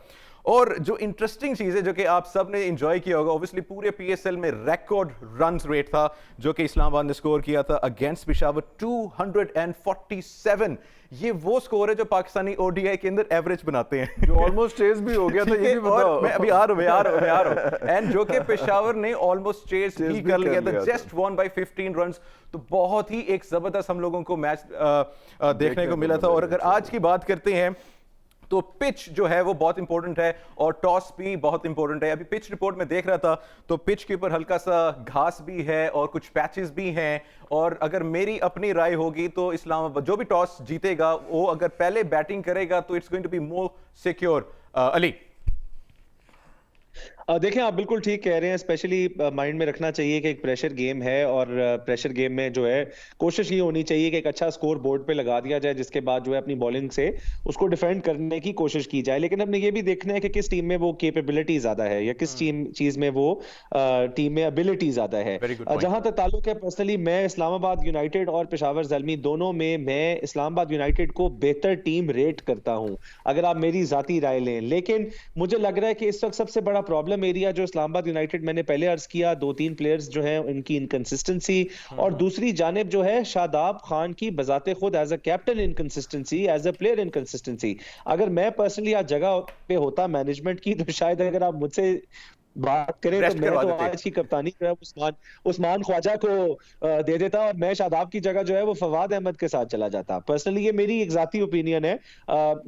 S1: और जो इंटरेस्टिंग चीज़ है जो कि आप सब ने एंजॉय किया होगा, ऑब्वियसली पूरे पीएसएल में रिकॉर्ड रन्स रेट था जो कि इस्लामाबाद ने स्कोर किया था अगेंस्ट पेशावर 247। ये वो स्कोर है जो पाकिस्तानी ओडीआई के अंदर एवरेज बनाते हैं,
S4: जो ऑलमोस्ट चेज भी हो गया था। ये भी बताओ,
S1: मैं अभी आ रहा हूं एंड जो कि पेशावर ने ऑलमोस्ट चेज भी कर लिया था, जस्ट वन बाय 15 रन्स। तो बहुत ही एक जबरदस्त हम लोगों को मैच देखने को मिला था। और अगर आज की बात करते हैं तो पिच जो है वो बहुत इंपॉर्टेंट है और टॉस भी बहुत इंपॉर्टेंट है। अभी पिच रिपोर्ट में देख रहा था तो पिच के ऊपर हल्का सा घास भी है और कुछ पैचेस भी हैं। और अगर मेरी अपनी राय होगी तो इस्लामाबाद जो भी टॉस जीतेगा वो अगर पहले बैटिंग करेगा तो it's going to be more secure. Ali
S5: देखें आप बिल्कुल ठीक कह रहे हैं, स्पेशली माइंड में रखना चाहिए कि एक प्रेशर गेम है और प्रेशर गेम में जो है कोशिश ये होनी चाहिए कि एक अच्छा स्कोर बोर्ड पे लगा दिया जाए जिसके बाद जो है अपनी बॉलिंग से उसको डिफेंड करने की कोशिश की जाए। लेकिन हमने ये भी देखना है कि किस टीम में वो कैपेबिलिटी ज्यादा है या किस चीज में वो टीम में एबिलिटी ज्यादा है। जहां तक ताल्लुक है, पर्सनली मैं इस्लामाबाद यूनाइटेड और पेशावर ज़ल्मी दोनों में मैं इस्लामाबाद यूनाइटेड को बेहतर टीम रेट करता हूं अगर आप मेरी जाती राय लें। लेकिन मुझे लग रहा है कि इस वक्त सबसे बड़ा प्रॉब्लम प्रॉब्लम एरिया जो इस्लामाबाद यूनाइटेड, मैंने पहले अर्ज किया, 2-3 प्लेयर्स जो हैं उनकी इनकंसिस्टेंसी, और दूसरी जानिब जो है शादाब खान की बजाते खुद as a captain inconsistency, as a player inconsistency. अगर मैं पर्सनली आज जगह पे होता मैनेजमेंट की, तो शायद अगर आप मुझसे बात करें तो मैं तो आज की कप्तानी जो है उस्मान ख्वाजा को दे देता, और मैं शादाब की जगह जो है वो फवाद अहमद के साथ चला जाता। पर्सनली ये मेरी एक जाती ओपिनियन है,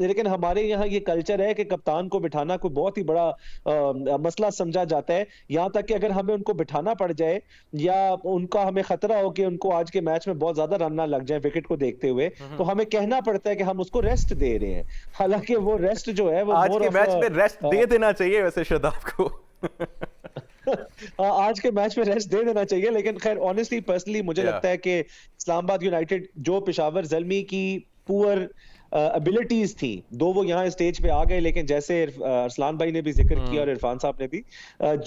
S5: लेकिन हमारे यहाँ ये कल्चर है कि कप्तान को बिठाना कोई बहुत ही बड़ा मसला समझा जाता है, यहाँ तक कि अगर हमें उनको बिठाना पड़ जाए या उनका हमें खतरा हो कि उनको आज के मैच में बहुत ज्यादा रन ना लग जाए विकेट को देखते हुए, तो हमें कहना पड़ता है कि हम उसको रेस्ट दे रहे हैं। हालांकि वो रेस्ट जो है वो
S1: आज के मैच में रेस्ट दे देना चाहिए वैसे शादाब को।
S5: आज के मैच में रेस्ट दे देना चाहिए, लेकिन खैर ऑनेस्टली पर्सनली मुझे लगता है कि इस्लामाबाद यूनाइटेड जो पेशावर ज़ल्मी की पुअर एबिलिटीज थी, दो वो यहाँ स्टेज पे आ गए, लेकिन जैसे अरसलान भाई ने भी जिक्र किया और इरफान साहब ने भी,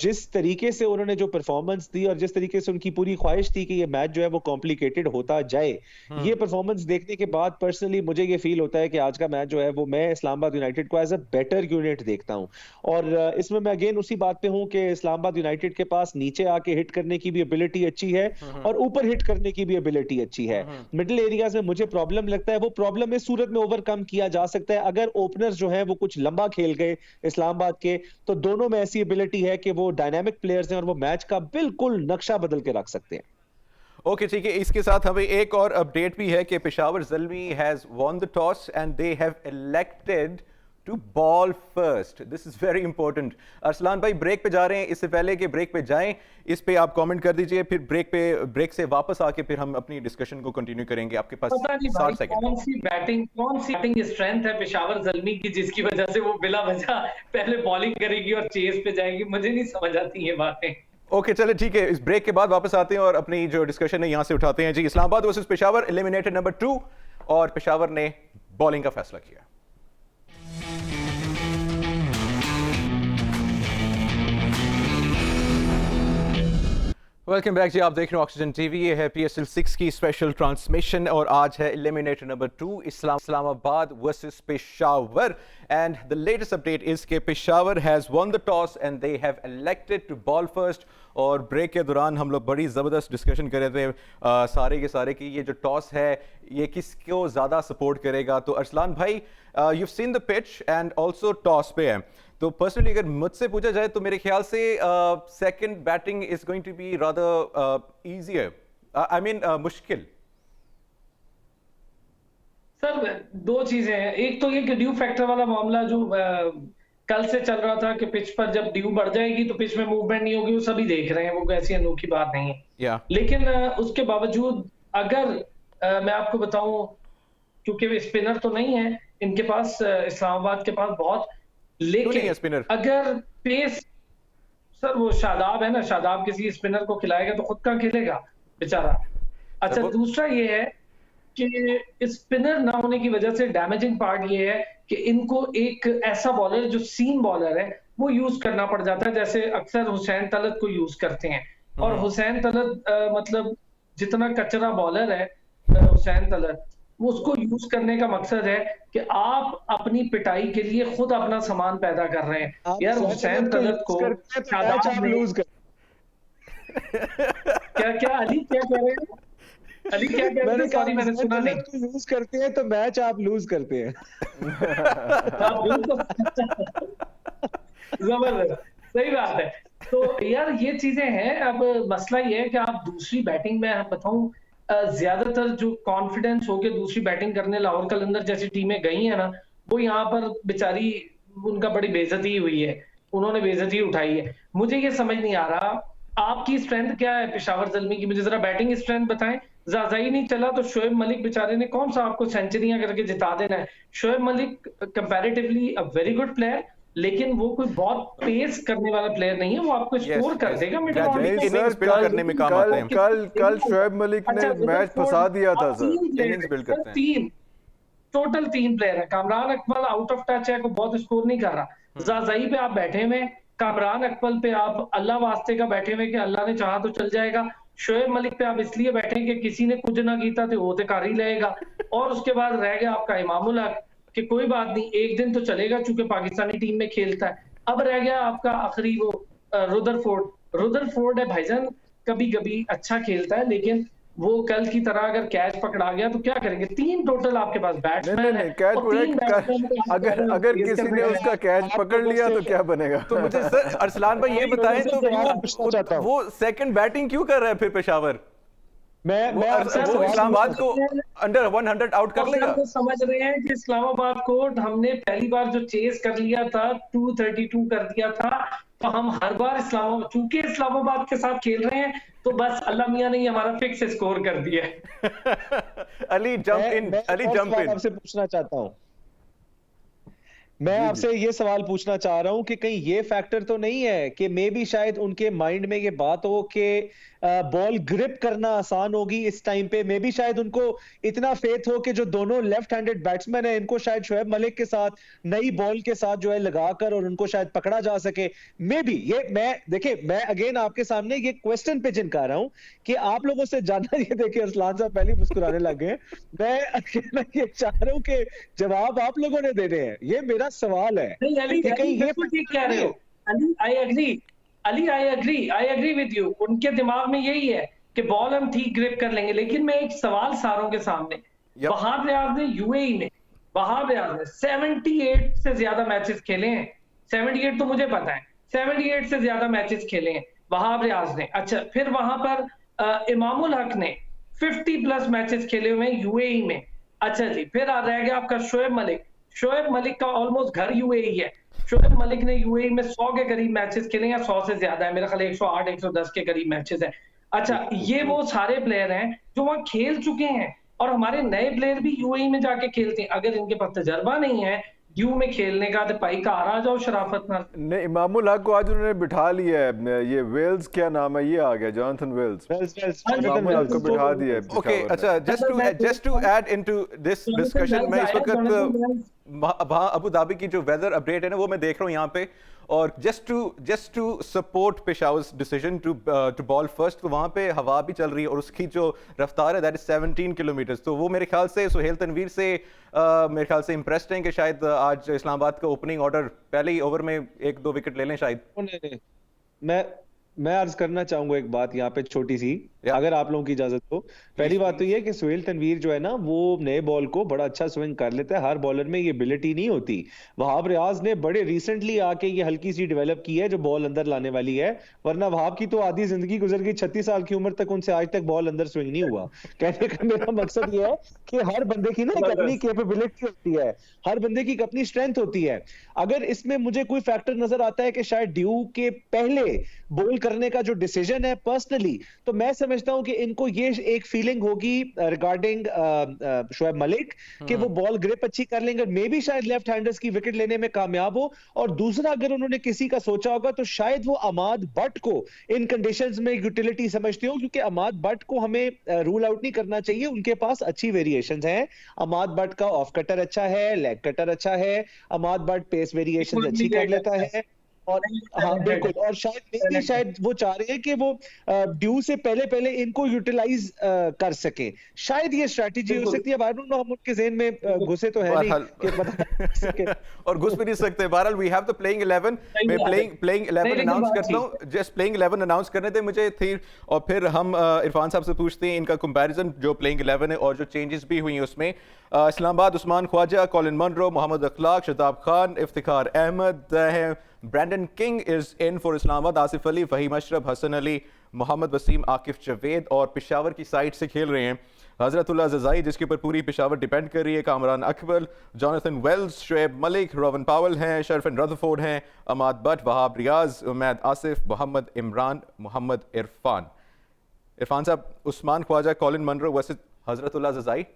S5: जिस तरीके से उन्होंने जो परफॉर्मेंस दी और जिस तरीके से उनकी पूरी ख्वाहिश थी कि ये मैच जो है वो कॉम्प्लिकेटेड होता जाए, ये परफॉर्मेंस देखने के बाद पर्सनली मुझे ये फील होता है कि आज का मैच जो है वो मैं इस्लामाबाद यूनाइटेड को एज अ बेटर यूनिट देखता हूँ। और इसमें मैं अगेन उसी बात पे हूँ कि इस्लामाबाद यूनाइटेड के पास नीचे आके हिट करने की भी एबिलिटी अच्छी है और ऊपर हिट करने की भी एबिलिटी अच्छी है। मिडिल एरियाज में मुझे प्रॉब्लम लगता है, वो प्रॉब्लम इस सूरत में ओवरकम किया जा सकता है अगर ओपनर्स जो हैं वो कुछ लंबा खेल गए इस्लामाबाद के, तो दोनों में ऐसी एबिलिटी है कि वो डायनामिक प्लेयर्स हैं और वो मैच का बिल्कुल नक्शा बदल के रख सकते हैं।
S1: ओके ठीक है, इसके साथ हमें एक और अपडेट भी है कि Peshawar Zalmi has won the toss and they have elected to bowl first. This is very important. Arsalan भाई ब्रेक पे जा रहे हैं, इससे पहले कि ब्रेक पे जाएं इस पे आप कमेंट कर दीजिए, फिर ब्रेक से वापस आके फिर हम अपनी डिस्कशन को कंटिन्यू करेंगे। आपके पास 60 सेकंड।
S3: कौन सी बैटिंग स्ट्रेंथ है पेशावर ज़ल्मी की जिसकी वजह से वो बिला वजह पहले बॉलिंग करेगी और चेस पे जाएगी? मुझे नहीं समझ आती ये बातें।
S1: ओके चले ठीक है, इस ब्रेक के बाद वापस आते हैं और अपनी जो डिस्कशन है यहाँ से उठाते हैं। जी, Islamabad versus Peshawar, eliminated number 2 और पेशावर ने बॉलिंग का फैसला किया। वेलकम बैक जी, आप देख रहे हो ऑक्सीजन टीवी। ये है PSL 6 की स्पेशल ट्रांसमिशन और आज है eliminator number 2 Islamabad versus Peshawar and the latest update is के Peshawar has won the toss and they have elected to bowl first. और ब्रेक के दौरान हम लोग बड़ी ज़बरदस्त डिस्कशन कर रहे थे सारे के सारे कि ये जो टॉस है ये किसको ज़्यादा सपोर्ट करेगा। तो अरसलान भाई, you seen the pitch and also toss पे है, तो पर्सनली अगर मुझसे पूछा जाए तो मेरे ख्याल से second batting is going to be rather easier, I mean मुश्किल।
S3: सर दो चीजें हैं, एक तो ये कि ड्यू फैक्टर वाला मामला जो कल से चल रहा था कि पिच पर जब ड्यू बढ़ जाएगी तो पिच में मूवमेंट नहीं होगी, वो सभी देख रहे हैं, वो ऐसी अनोखी बात नहीं है। लेकिन उसके बावजूद अगर मैं आपको बताऊं, क्योंकि वे स्पिनर तो नहीं है इनके पास, इस्लामाबाद के पास बहुत, लेकिन अगर पेस, सर वो शादाब है ना, शादाब किसी स्पिनर को खिलाएगा तो खुद का खेलेगा बेचारा। अच्छा, दूसरा ये है कि स्पिनर ना होने की वजह से डैमेजिंग पार्ट ये है कि इनको एक ऐसा बॉलर जो सीम बॉलर है वो यूज करना पड़ जाता है, जैसे अक्सर हुसैन तलत को यूज करते हैं। और हुसैन तलत मतलब जितना कचरा बॉलर है हुसैन तलत, वो उसको यूज करने का मकसद है कि आप अपनी पिटाई के लिए खुद अपना सामान पैदा कर रहे हैं। यार हुसैन तलत को क्या अली क्या कह रहे हैं? अली क्या कह रहे हैं? सॉरी मैंने सुना नहीं।
S5: यूज करते हैं तो मैच आप लूज करते हैं।
S3: जबरदस्त, सही बात है। तो यार ये चीजें हैं। अब मसला ये है कि आप दूसरी बैटिंग में, हम बताऊं, ज्यादातर जो कॉन्फिडेंस होके दूसरी बैटिंग करने लाहौर कलंदर जैसी टीमें गई है ना, वो यहाँ पर बेचारी उनका बड़ी बेइज्जती हुई है, उन्होंने बेइज्जती उठाई है। मुझे ये समझ नहीं आ रहा आपकी स्ट्रेंथ क्या है पेशावर ज़ल्मी की, मुझे जरा बैटिंग स्ट्रेंथ बताएं। जाज़ाई नहीं चला तो शोएब मलिक बेचारे ने कौन सा आपको सेंचुरियां करके जिता देना है। Shoaib Malik comparatively a very good player, लेकिन वो कोई बहुत पेस करने वाला प्लेयर नहीं है, वो आपको स्कोर कर देगा मिडिल
S1: करने में काम आते हैं।
S4: कल शोएब मलिक ने मैच फंसा दिया था सर।
S1: इनिंग्स बिल्ड करते हैं।
S3: टोटल 3 प्लेयर है। Kamran Akmal out of touch है, को बहुत स्कोर नहीं कर रहा। जाज़ाई पे आप बैठे हुए, कामरान अकमल पे आप अल्लाह वास्ते का बैठे हुए कि अल्लाह ने चाहा तो चल जाएगा। शोएब मलिक पे आप इसलिए बैठे कि किसी ने कुछ ना कीता तो वो तो कर ही लेगा। और उसके बाद रह गया आपका इमामुल हक कि कोई बात नहीं, एक दिन तो चलेगा चूंकि पाकिस्तानी टीम में खेलता है। अब रह गया आपका आखिरी वो रुदरफोर्ड है भाईजान, कभी कभी अच्छा खेलता है, लेकिन वो कल की तरह अगर कैच पकड़ा गया तो क्या करेंगे? 3 टोटल आपके पास बैट्समैन है,
S4: अगर किसी ने उसका कैच पकड़ लिया तो क्या बनेगा?
S1: तो मुझे सर अरसलान भाई ये बताएं, तो वो सेकंड बैटिंग क्यों कर रहा है फिर पेशावर? वो इस्लामाबाद को अंडर 100 आउट कर लेगा?
S3: तो समझ रहे हैं कि इस्लामाबाद को हमने पहली बार जो चेस कर लिया था 232 कर दिया था, तो हम हर बार चूंकि इस्लामाबाद के साथ खेल रहे हैं तो बस अल्लाह मियां ने हमारा फिक्स स्कोर कर दिया है।
S1: Ali jump in.
S5: आपसे पूछना चाहता हूं, मैं आपसे ये सवाल पूछना चाह रहा हूं कि कहीं ये फैक्टर तो नहीं है कि मे बी शायद उनके माइंड में ये बात हो कि बॉल ग्रिप करना आसान होगी इस टाइम पे, मे बी शायद उनको इतना फेथ हो कि जो दोनों लेफ्ट हैंडेड बैट्समैन है इनको शायद शोएब मलिक के साथ नई बॉल के साथ जो है लगाकर और उनको शायद पकड़ा जा सके। मे बी ये मैं अगेन आपके सामने ये क्वेश्चन पे जिनका रहा हूं कि आप लोगों से जानना, ये देखिए अरसलान साहब पहले मुस्कुराने लग गए, मैं ये चाह रहा हूं कि जवाब आप लोगों ने देने हैं, ये मेरा सवाल है।
S3: कहीं ये कह रहे हो Ali, I agree with you, उनके दिमाग में यही है कि बॉल हम ठीक ग्रिप कर लेंगे, लेकिन मैं एक सवाल सारों के सामने, वहाब रियाज ने यूएई में 78 से ज्यादा मैचेस खेले हैं, 78 तो मुझे पता है, 78 से ज्यादा मैचेस खेले हैं वहाब रियाज ने। अच्छा, फिर वहां पर इमामुल हक ने 50+ मैचेस खेले हुए हैं यूएई में। अच्छा जी, फिर रह गया आपका शोएब मलिक का ऑलमोस्ट घर यूएई है। शोएब मलिक ने यूएई में 100 के करीब मैचेस खेले हैं, 100 से ज्यादा है मेरा ख्याल, 108 110 के करीब मैचेस है। अच्छा, ये वो सारे प्लेयर हैं जो वहां खेल चुके हैं, और हमारे नए प्लेयर भी यूएई में जाके खेलते हैं। अगर इनके पास तजर्बा नहीं है ड्यू में खेलने का तो भाई घर आ जाओ शराफत ना।
S4: नहीं, इमामुल हक को आज उन्होंने बिठा लिया है, ये वेल्स क्या नाम है, ये आ गया जॉनथन वेल्स, इमामुल हक को बिठा दिया है।
S1: ओके, अच्छा, just to add into this discussion, मैं इस वक्त वहाँ अबू धाबी की जो वेदर अपडेट है ना वो मैं देख रहा हूँ यहाँ पे, और just to support Peshawar's decision to bowl first, तो वहाँ पे हवा भी चल रही है और उसकी जो रफ्तार है दैट इज 17 किलोमीटर। तो वो मेरे ख्याल से सुहेल तनवीर से मेरे ख्याल से इम्प्रेस्ड हैं कि शायद आज इस्लामाबाद का ओपनिंग ऑर्डर पहले ही ओवर में 1-2 विकेट ले लें शायद।
S5: मैं अर्ज करना चाहूंगा एक बात यहाँ पे छोटी सी, अगर आप लोगों की इजाजत हो। पहली बात तो ये कि सुहेल तनवीर जो है ना वो नए बॉल को बड़ा अच्छा स्विंग कर लेता है, हर बॉलर में ये एबिलिटी नहीं होती। वहाब रियाज ने बड़े रिसेंटली आके ये हल्की सी डेवलप की है जो बॉल अंदर लाने वाली है, वरना वहाब की तो आधी जिंदगी गुजर गई, 36 साल की उम्र तक उनसे आज तक बॉल अंदर स्विंग नहीं हुआ। कहने का मेरा मकसद ये है कि हर बंदे की ना एक अपनी कैपेबिलिटी होती है, हर बंदे की एक अपनी स्ट्रेंथ होती है। अगर इसमें मुझे कोई फैक्टर नजर आता है कि शायद ड्यू के पहले बॉल करने का जो डिसीजन है पर्सनली, तो मैं समझता हूं कि इनको ये एक फीलिंग होगी रिगार्डिंग शोएब मलिक कि वो बॉल ग्रिप अच्छी कर लेंगे, मे बी शायद लेफ्ट हैंडर्स की विकेट लेने में कामयाब हो। और दूसरा, अगर उन्होंने किसी का सोचा होगा तो शायद वो अमाद बट को इन कंडीशंस में यूटिलिटी समझते हो, क्योंकि अमाद बट को हमें रूल आउट नहीं करना चाहिए, उनके पास अच्छी वेरिएशंस हैं। अमाद बट का ऑफ कटर अच्छा है, लेग कटर अच्छा है, अमाद बट पेस वेरिएशन अच्छी कर लेता है, और हाँ बिल्कुल, और शायद वो चाह रहे हैं कि वो ड्यू से पहले इनको यूटिलाइज कर सके, शायद ये स्ट्रेटजी हो सकती है। आई डोंट नो, हम उनके ज़हन में घुसे तो है नहीं कि पता सके और
S1: घुस भी नहीं सकते। बहरहाल वी हैव द प्लेइंग 11, मैं प्लेइंग 11 अनाउंस करता हूं, जस्ट प्लेइंग 11 अनाउंस करने दे मुझे थी, और फिर हम इरफान साहब से पूछते हैं इनका कंपैरिजन जो प्लेइंग 11 है और जो चेंजेस भी हुई हैं उसमें। इस्लामाबाद उस्मान ख्वाजा, कॉलिन मनरो, मोहम्मद अखलाक, शताब खान, इफ्तिखार अहमद हैं, Brandon King is in for Islamabad, Asif Ali, Faheem Ashraf, Hasan Ali, Mohammad Wasim, Akif Javed, और पेशावर की साइड से खेल रहे हैं हजरतुल्लाह जज़ाई जिसके ऊपर पूरी पेशावर डिपेंड कर रही है, Kamran Akbar, Jonathan Wells, Shoaib Malik, Rovman Powell हैं, शरफन रदरफोर्ड हैं, अमाद बट, वहाब रियाज, उमैद आसिफ, मोहम्मद इमरान, मोहम्मद इरफान साहब, Usman Khawaja, Colin Munro versus Hazratullah Zazai.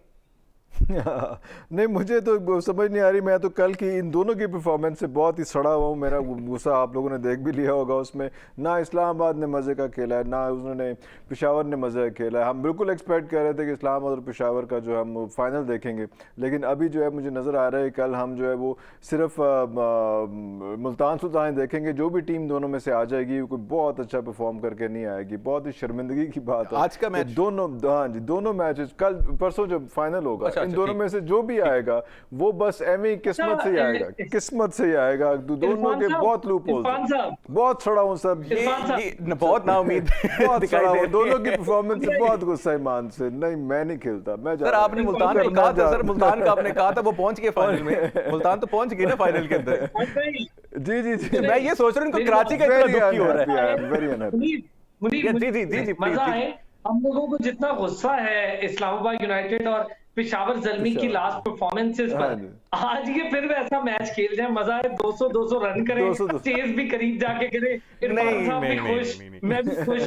S4: नहीं, मुझे तो समझ नहीं आ रही। मैं तो कल की इन दोनों की परफॉर्मेंस से बहुत ही सड़ा हुआ हूँ। मेरा गुस्सा आप लोगों ने देख भी लिया होगा, उसमें ना इस्लामाबाद ने मज़े का खेला है ना उन्होंने पेशावर ने मज़े का खेला है। हम बिल्कुल एक्सपेक्ट कर रहे थे कि इस्लामाबाद और पेशावर का जो हम फाइनल देखेंगे, लेकिन अभी जो है मुझे नज़र आ रहा है कल हम जो है वो सिर्फ मुल्तान सुल्तान देखेंगे। जो भी टीम दोनों में से आ जाएगी कोई बहुत अच्छा परफॉर्म करके नहीं आएगी, बहुत ही शर्मिंदगी की बात है।
S1: आज का मैच
S4: दोनों, हाँ जी, दोनों मैचेस कल परसों जो फाइनल होगा इन दोनों में से जो भी आएगा वो बस एमी किस्मत से ही आएगा, किस्मत से ही आएगा। दोनों के बहुत लूप होल्स, बहुत सड़ा हूँ सर,
S1: बहुत ना उम्मीद
S4: बहुत सड़ा हूँ दोनों की परफॉर्मेंस से, बहुत गुस्सा ईमान से। नहीं मैं नहीं खेलता, मैं
S1: सर आपने मुल्तान को कहा था, सर मुल्तान का आपने कहा था, वो पहुंच गए फाइनल में, मुल्तान तो पहुंच गए ना फाइनल के अंदर।
S4: जी जी जी,
S1: मैं ये सोच रहा हूँ कराची का इतना दुख क्यों हो रहा है।
S4: Very unhappy.
S1: जी
S3: मजा है हम लोगों को, जितना गुस्सा है इस्लामाबाद यूनाइटेड और पेशावर ज़ल्मी की लास्ट परफॉर्मेंसेस पर, आज ये फिर वैसा मैच खेल जाए, मजा है। 200 रन करें, चेज भी करीब जाके करे, इरफान साहब भी खुश, मैं भी खुश।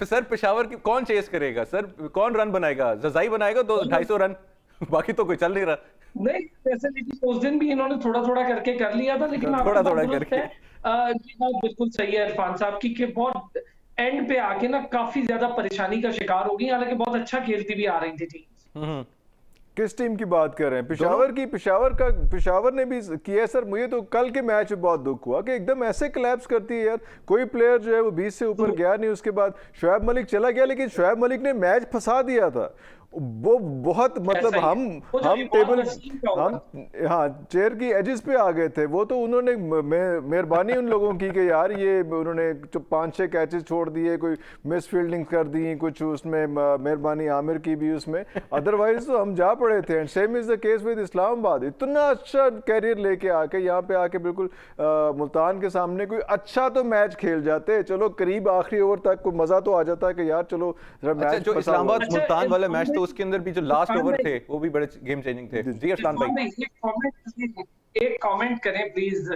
S1: सर पेशावर की कौन चेस करेगा सर, कौन रन बनाएगा? जजाई बनाएगा 200-250 रन, बाकी तो कोई चल नहीं रहा।
S3: नहीं वैसे लेकिन उस दिन भी इन्होंने थोड़ा थोड़ा करके कर लिया था, लेकिन
S1: थोड़ा करके
S3: ये बात बिल्कुल सही है इरफान साहब की कि बहुत एंड पे आके ना काफी ज्यादा परेशानी का शिकार हो गई, हालांकि बहुत अच्छा खेलती भी आ रही थी टीम।
S4: किस टीम की बात कर रहे हैं? पेशावर की। पेशावर ने भी किया सर। मुझे तो कल के मैच में बहुत दुख हुआ कि एकदम ऐसे कोलैप्स करती है यार, कोई प्लेयर जो है वो 20 से ऊपर गया नहीं। उसके बाद शोएब मलिक चला गया, लेकिन शोएब मलिक ने मैच फंसा दिया था। वो बहुत मतलब हम टेबल हाँ चेयर की एजेस पे आ गए थे। वो तो उन्होंने मेहरबानी उन लोगों की कि यार ये उन्होंने 5-6 कैचेस छोड़ दिए, कोई मिस फील्डिंग कर दी, कुछ उसमें मेहरबानी आमिर की भी उसमें, अदरवाइज तो हम जा पड़े थे। And same is the case with Islamabad. इतना अच्छा कैरियर लेके आके यहाँ पे आके बिल्कुल मुल्तान के सामने कोई अच्छा तो मैच खेल जाते, चलो करीब आखिरी ओवर तक कोई मजा तो आ जाता है कि यार चलो मैच।
S1: जो इस्लामाबाद मुल्तान वाला मैच तो उसके अंदर भी जो लास्ट ओवर थे वो भी बड़े गेम चेंजिंग थे। जी अरफान भाई
S3: एक कमेंट करें प्लीज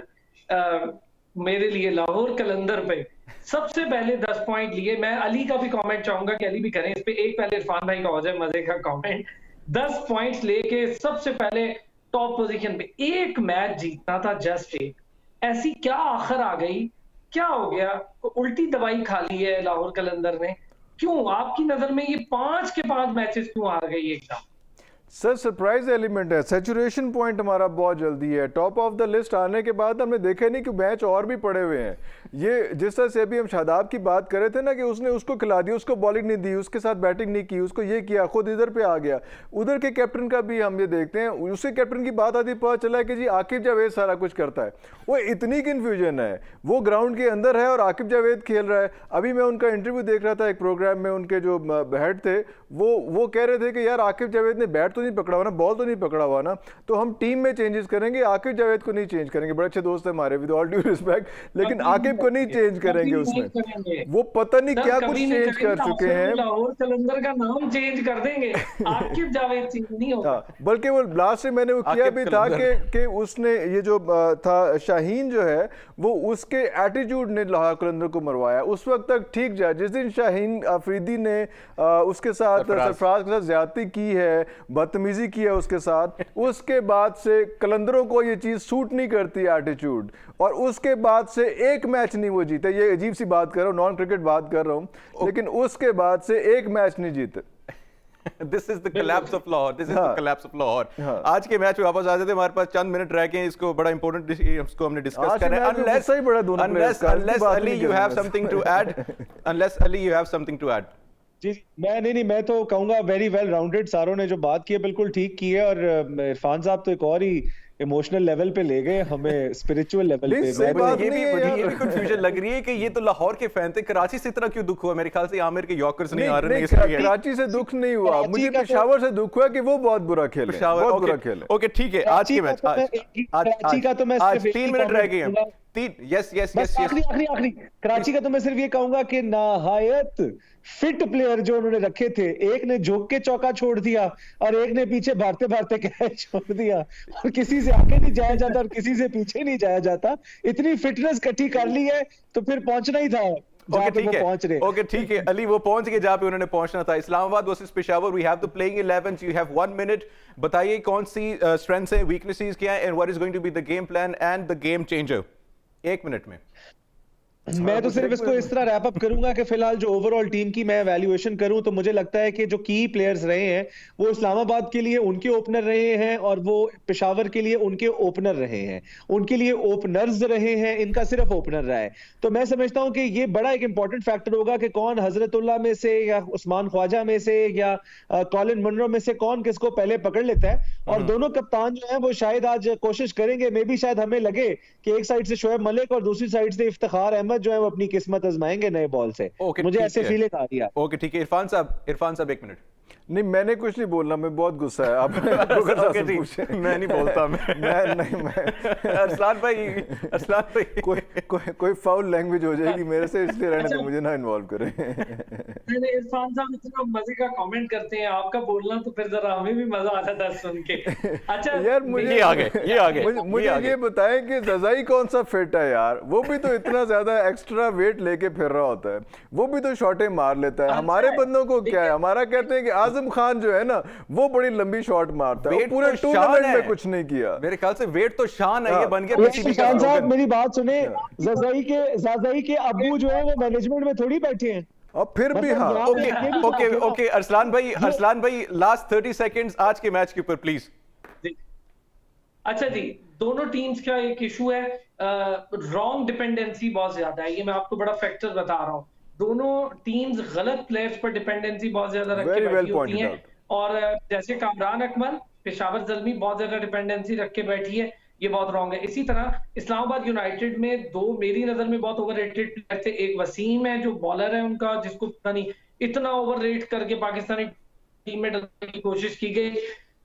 S3: मेरे लिए लाहौर कलंदर पे। सबसे पहले 10 पॉइंट लिए, मैं अली का भी कमेंट चाहूंगा कि अली भी करें इस पे। एक पहले इरफान भाई का हो जाए मजे का कमेंट। 10 पॉइंट लेके सबसे पहले टॉप पोजीशन पे, एक मैच जीतना था, जस्ट एक। ऐसी क्या आखिर आ गई, क्या हो गया? उल्टी दवाई खा ली है लाहौर कलंदर ने? क्यों आपकी नजर में ये 5 के 5 मैचेस क्यों हार गई एकदम?
S4: सर सरप्राइज एलिमेंट है, सैचुरेशन पॉइंट हमारा बहुत जल्दी है। टॉप ऑफ द लिस्ट आने के बाद हमने देखा नहीं कि मैच और भी पड़े हुए हैं। ये जिस तरह से अभी हम शादाब की बात कर रहे थे ना कि उसने उसको खिला दी, उसको बॉलिंग नहीं दी, उसके साथ बैटिंग नहीं की, उसको ये किया, खुद इधर पे आ गया। उधर के कैप्टन का भी हम ये देखते हैं, उसके कैप्टन की बात आती पता चला कि जी आकिब जावेद सारा कुछ करता है। वो इतनी कन्फ्यूजन है, वो ग्राउंड के अंदर है और आकिब जावेद खेल रहा है। अभी मैं उनका इंटरव्यू देख रहा था एक प्रोग्राम में, उनके जो हेड थे वो कह रहे थे कि यार आकिब जावेद ने बैट तो नहीं पकड़ा हुआ ना, बॉल तो नहीं पकड़ा हुआ ना, तो हम टीम में चेंजेस करेंगे, आकिब जावेद को नहीं चेंज करेंगे। बड़े अच्छे दोस्त है हमारे, विद ऑल ड्यू रिस्पेक्ट, लेकिन आकिब को नहीं चेंज करेंगे उसमें। वो पता नहीं क्या कुछ चेंज कर चुके हैं।
S3: लाहौर कलंदर का नाम चेंज कर देंगे, आकिब जावेद चेंज नहीं होगा।
S4: बल्कि वो लास्ट में मैंने वो किया भी था कि उसने ये जो था शाहीन जो है वो उसके एटीट्यूड ने लाहौर कलंदर को मरवाया। उस वक्त तक ठीक जा, जिस दिन शाहीन अफरीदी ने उसके साथ सरफराज के साथ ज्यादती की है, बदतमीजी की है उसके साथ, उसके बाद से कलंदरों को ये चीज सूट नहीं करती एटीट्यूड, और उसके बाद से एक मैच नहीं वो जीते। ये अजीब सी बात कर रहा हूँ, नॉन क्रिकेट बात कर रहा हूँ, लेकिन उसके बाद से एक मैच नहीं जीते।
S1: This is the collapse of Lahore. This is the collapse of Lahore. आज के मैच में वापस आ जाते हैं, हमारे पास चंद मिनट रह गए हैं, इसको बड़ा इंपॉर्टेंट इसको हमने डिस्कस करना है। Unless Ali you have something to add, unless Ali you have something to add.
S5: जी मैं मैं तो कहूंगा वेरी वेल राउंडेड। सारों ने जो बात की है बिल्कुल ठीक की है, और इरफान साहब तो एक और ही इमोशनल लेवल पे ले गए हमें, स्पिरिचुअल लेवल पे।
S1: ये भी कंफ्यूजन लग रही है कि ये तो लाहौर के फैन थे, कराची से इतना क्यों दुख हुआ? मेरे ख्याल से आमिर के यॉर्कर्स नहीं आ रहे हैं।
S4: कराची से दुख नहीं हुआ, मुझे पेशावर से दुख हुआ कि वो बहुत बुरा खेले, बहुत बुरा खेले।
S1: ओके ठीक है, आज के मैच आज 3 मिनट रह गए हैं।
S5: आखिरी कराची का तो मैं सिर्फ ये कहूंगा कि नहायत फिट प्लेयर जो उन्होंने रखे थे, एक ने झोंक के चौका छोड़ दिया और एक ने पीछे भागते भागते कैच छोड़ दिया, और किसी से आगे नहीं जाया जाता और किसी से पीछे नहीं जाया जाता। इतनी फिटनेस इकट्ठी कर ली है तो फिर पहुंचना ही था जहां पे वो पहुंच रहे।
S1: ओके ठीक है अली, वो पहुंच गए जहां पे उन्होंने पहुंचना था। Islamabad versus Peshawar, we have the playing 11, you have 1 minute. बताइए कौन सी स्ट्रेंथ्स हैं, वीकनेसेस क्या हैं, and what is going to be the game plan and the game changer. 1 minute में।
S5: मैं तो सिर्फ इसको इस तरह रैप अप करूंगा कि फिलहाल जो ओवरऑल टीम की मैं वैल्यूएशन करूं तो मुझे लगता है कि जो की प्लेयर्स रहे हैं वो इस्लामाबाद के लिए उनके ओपनर रहे हैं और वो पेशावर के लिए उनके ओपनर रहे हैं, उनके लिए ओपनर्स रहे हैं, इनका सिर्फ ओपनर रहा है। तो मैं समझता हूं कि ये बड़ा एक इंपॉर्टेंट फैक्टर होगा कि कौन हजरतुल्लाह में से या उस्मान ख्वाजा में से या कॉलिन मुनरो में से कौन किसको पहले पकड़ लेता है। और दोनों कप्तान जो है वो शायद आज कोशिश करेंगे, मे भी शायद हमें लगे कि एक साइड से शोएब मलिक और दूसरी साइड से इफ्तिखार अहमद जो है वो अपनी किस्मत आजमाएंगे नए बॉल से। मुझे ऐसे फीलिंग आ रही है।
S1: ओके ठीक है, इरफान साहब 1 मिनट।
S4: नहीं, मैंने कुछ नहीं बोलना, मैं बहुत गुस्सा है। आप
S1: मैं नहीं बोलता। मैं अरसलान भाई
S4: कोई फाउल लैंग्वेज हो जाएगी मेरे से, इसलिए रहने दो, मुझे ना इन्वॉल्व करें।
S3: नहीं, इरफान साहब इतना मजे का कमेंट करते हैं, आपका बोलना तो फिर जरा हमें भी मजा आता था सुन के। अच्छा
S4: यार मुझे मुझे ये बताएं कि रज़ाई कौन सा फिट है यार? वो भी तो इतना ज्यादा एक्स्ट्रा वेट लेके फिर रहा होता है, वो भी तो शॉटें मार लेता है। हमारे बंदों को क्या है, हमारा कहते हैं कि आजम खान जो है ना वो बड़ी लंबी शॉट मारता है, पूरे टूर्नामेंट में कुछ नहीं किया।
S1: मेरे ख्याल से वेट तो शान है, ये बन गया पीसीबी का।
S5: साहब मेरी बात सुने, ज़ज़ाई के अब्बू जो है वो मैनेजमेंट में थोड़ी बैठे हैं।
S4: और फिर भी हाँ,
S1: ओके अरसलान भाई लास्ट 30 सेकंड्स आज के मैच के ऊपर प्लीज।
S3: अच्छा जी, दोनों टीम्स का एक इशू है, रॉन्ग डिपेंडेंसी बहुत ज्यादा है। ये मैं आपको बड़ा फैक्टर बता रहा हूँ। दोनों टीम्स गलत प्लेयर्स पर डिपेंडेंसी बहुत ज्यादा रख के बैठी होती हैं। और जैसे कामरान अकमल, पेशावर ज़ल्मी बहुत ज्यादा डिपेंडेंसी रख के बैठी है, ये बहुत रॉन्ग है। इसी तरह इस्लामाबाद यूनाइटेड में दो मेरी नजर में बहुत ओवररेटेड प्लेयर थे। एक वसीम है जो बॉलर है उनका, जिसको पता नहीं इतना ओवररेट करके पाकिस्तानी टीम में डालने की कोशिश की गई,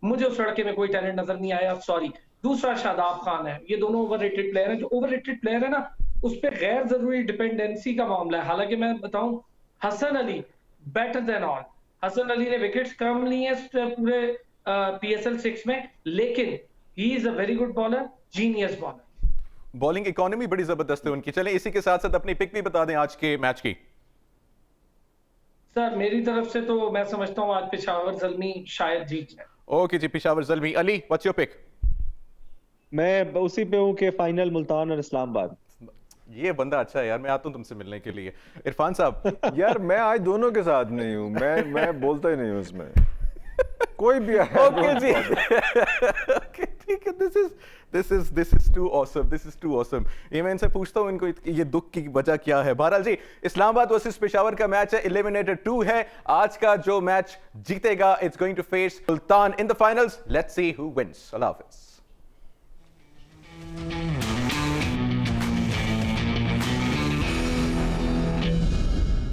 S3: मुझे उस लड़के में कोई टैलेंट नजर नहीं आया, सॉरी। दूसरा शादाब खान है। ये दोनों ओवररेटेड प्लेयर हैं। जो ओवररेटेड प्लेयर है ना, उस पर गैर जरूरी डिपेंडेंसी का मामला है। हालांकि मैं बताऊं, Hasan Ali better than all. Hasan Ali ने विकेट्स कम ली हैं पूरे PSL 6 में, लेकिन he is a very good bowler, genius bowler.
S1: Bowling economy बड़ी जबरदस्त है उनकी। चलें इसी के साथ साथ अपनी पिक भी बता दें आज के मैच की।
S3: सर मेरी तरफ से तो मैं समझता हूं आज पेशावर ज़ल्मी शायद जीत जाए।
S1: ओके जी, Peshawar Zalmi. Ali, what's your pick?
S5: मैं उसी पे हूं कि फाइनल मुल्तान और इस्लामाबाद।
S1: ये बंदा अच्छा है यार, मैं आता हूं तुमसे मिलने के लिए। इरफान साहब
S4: यार मैं आज दोनों के साथ नहीं हूं, मैं बोलता ही नहीं हूं उसमें कोई भी आया।
S1: ओके जी, ओके ठीक है। This is too awesome. ये मैं इनसे पूछता हूं इनको ये दुख की वजह क्या है। बहरहाल जी, इस्लामाबाद वर्सेस पेशावर का मैच है, एलिमिनेटर 2 है। आज का जो मैच जीतेगा it's going to face Sultan in the finals. Let's see who wins. अल्लाह हाफिज।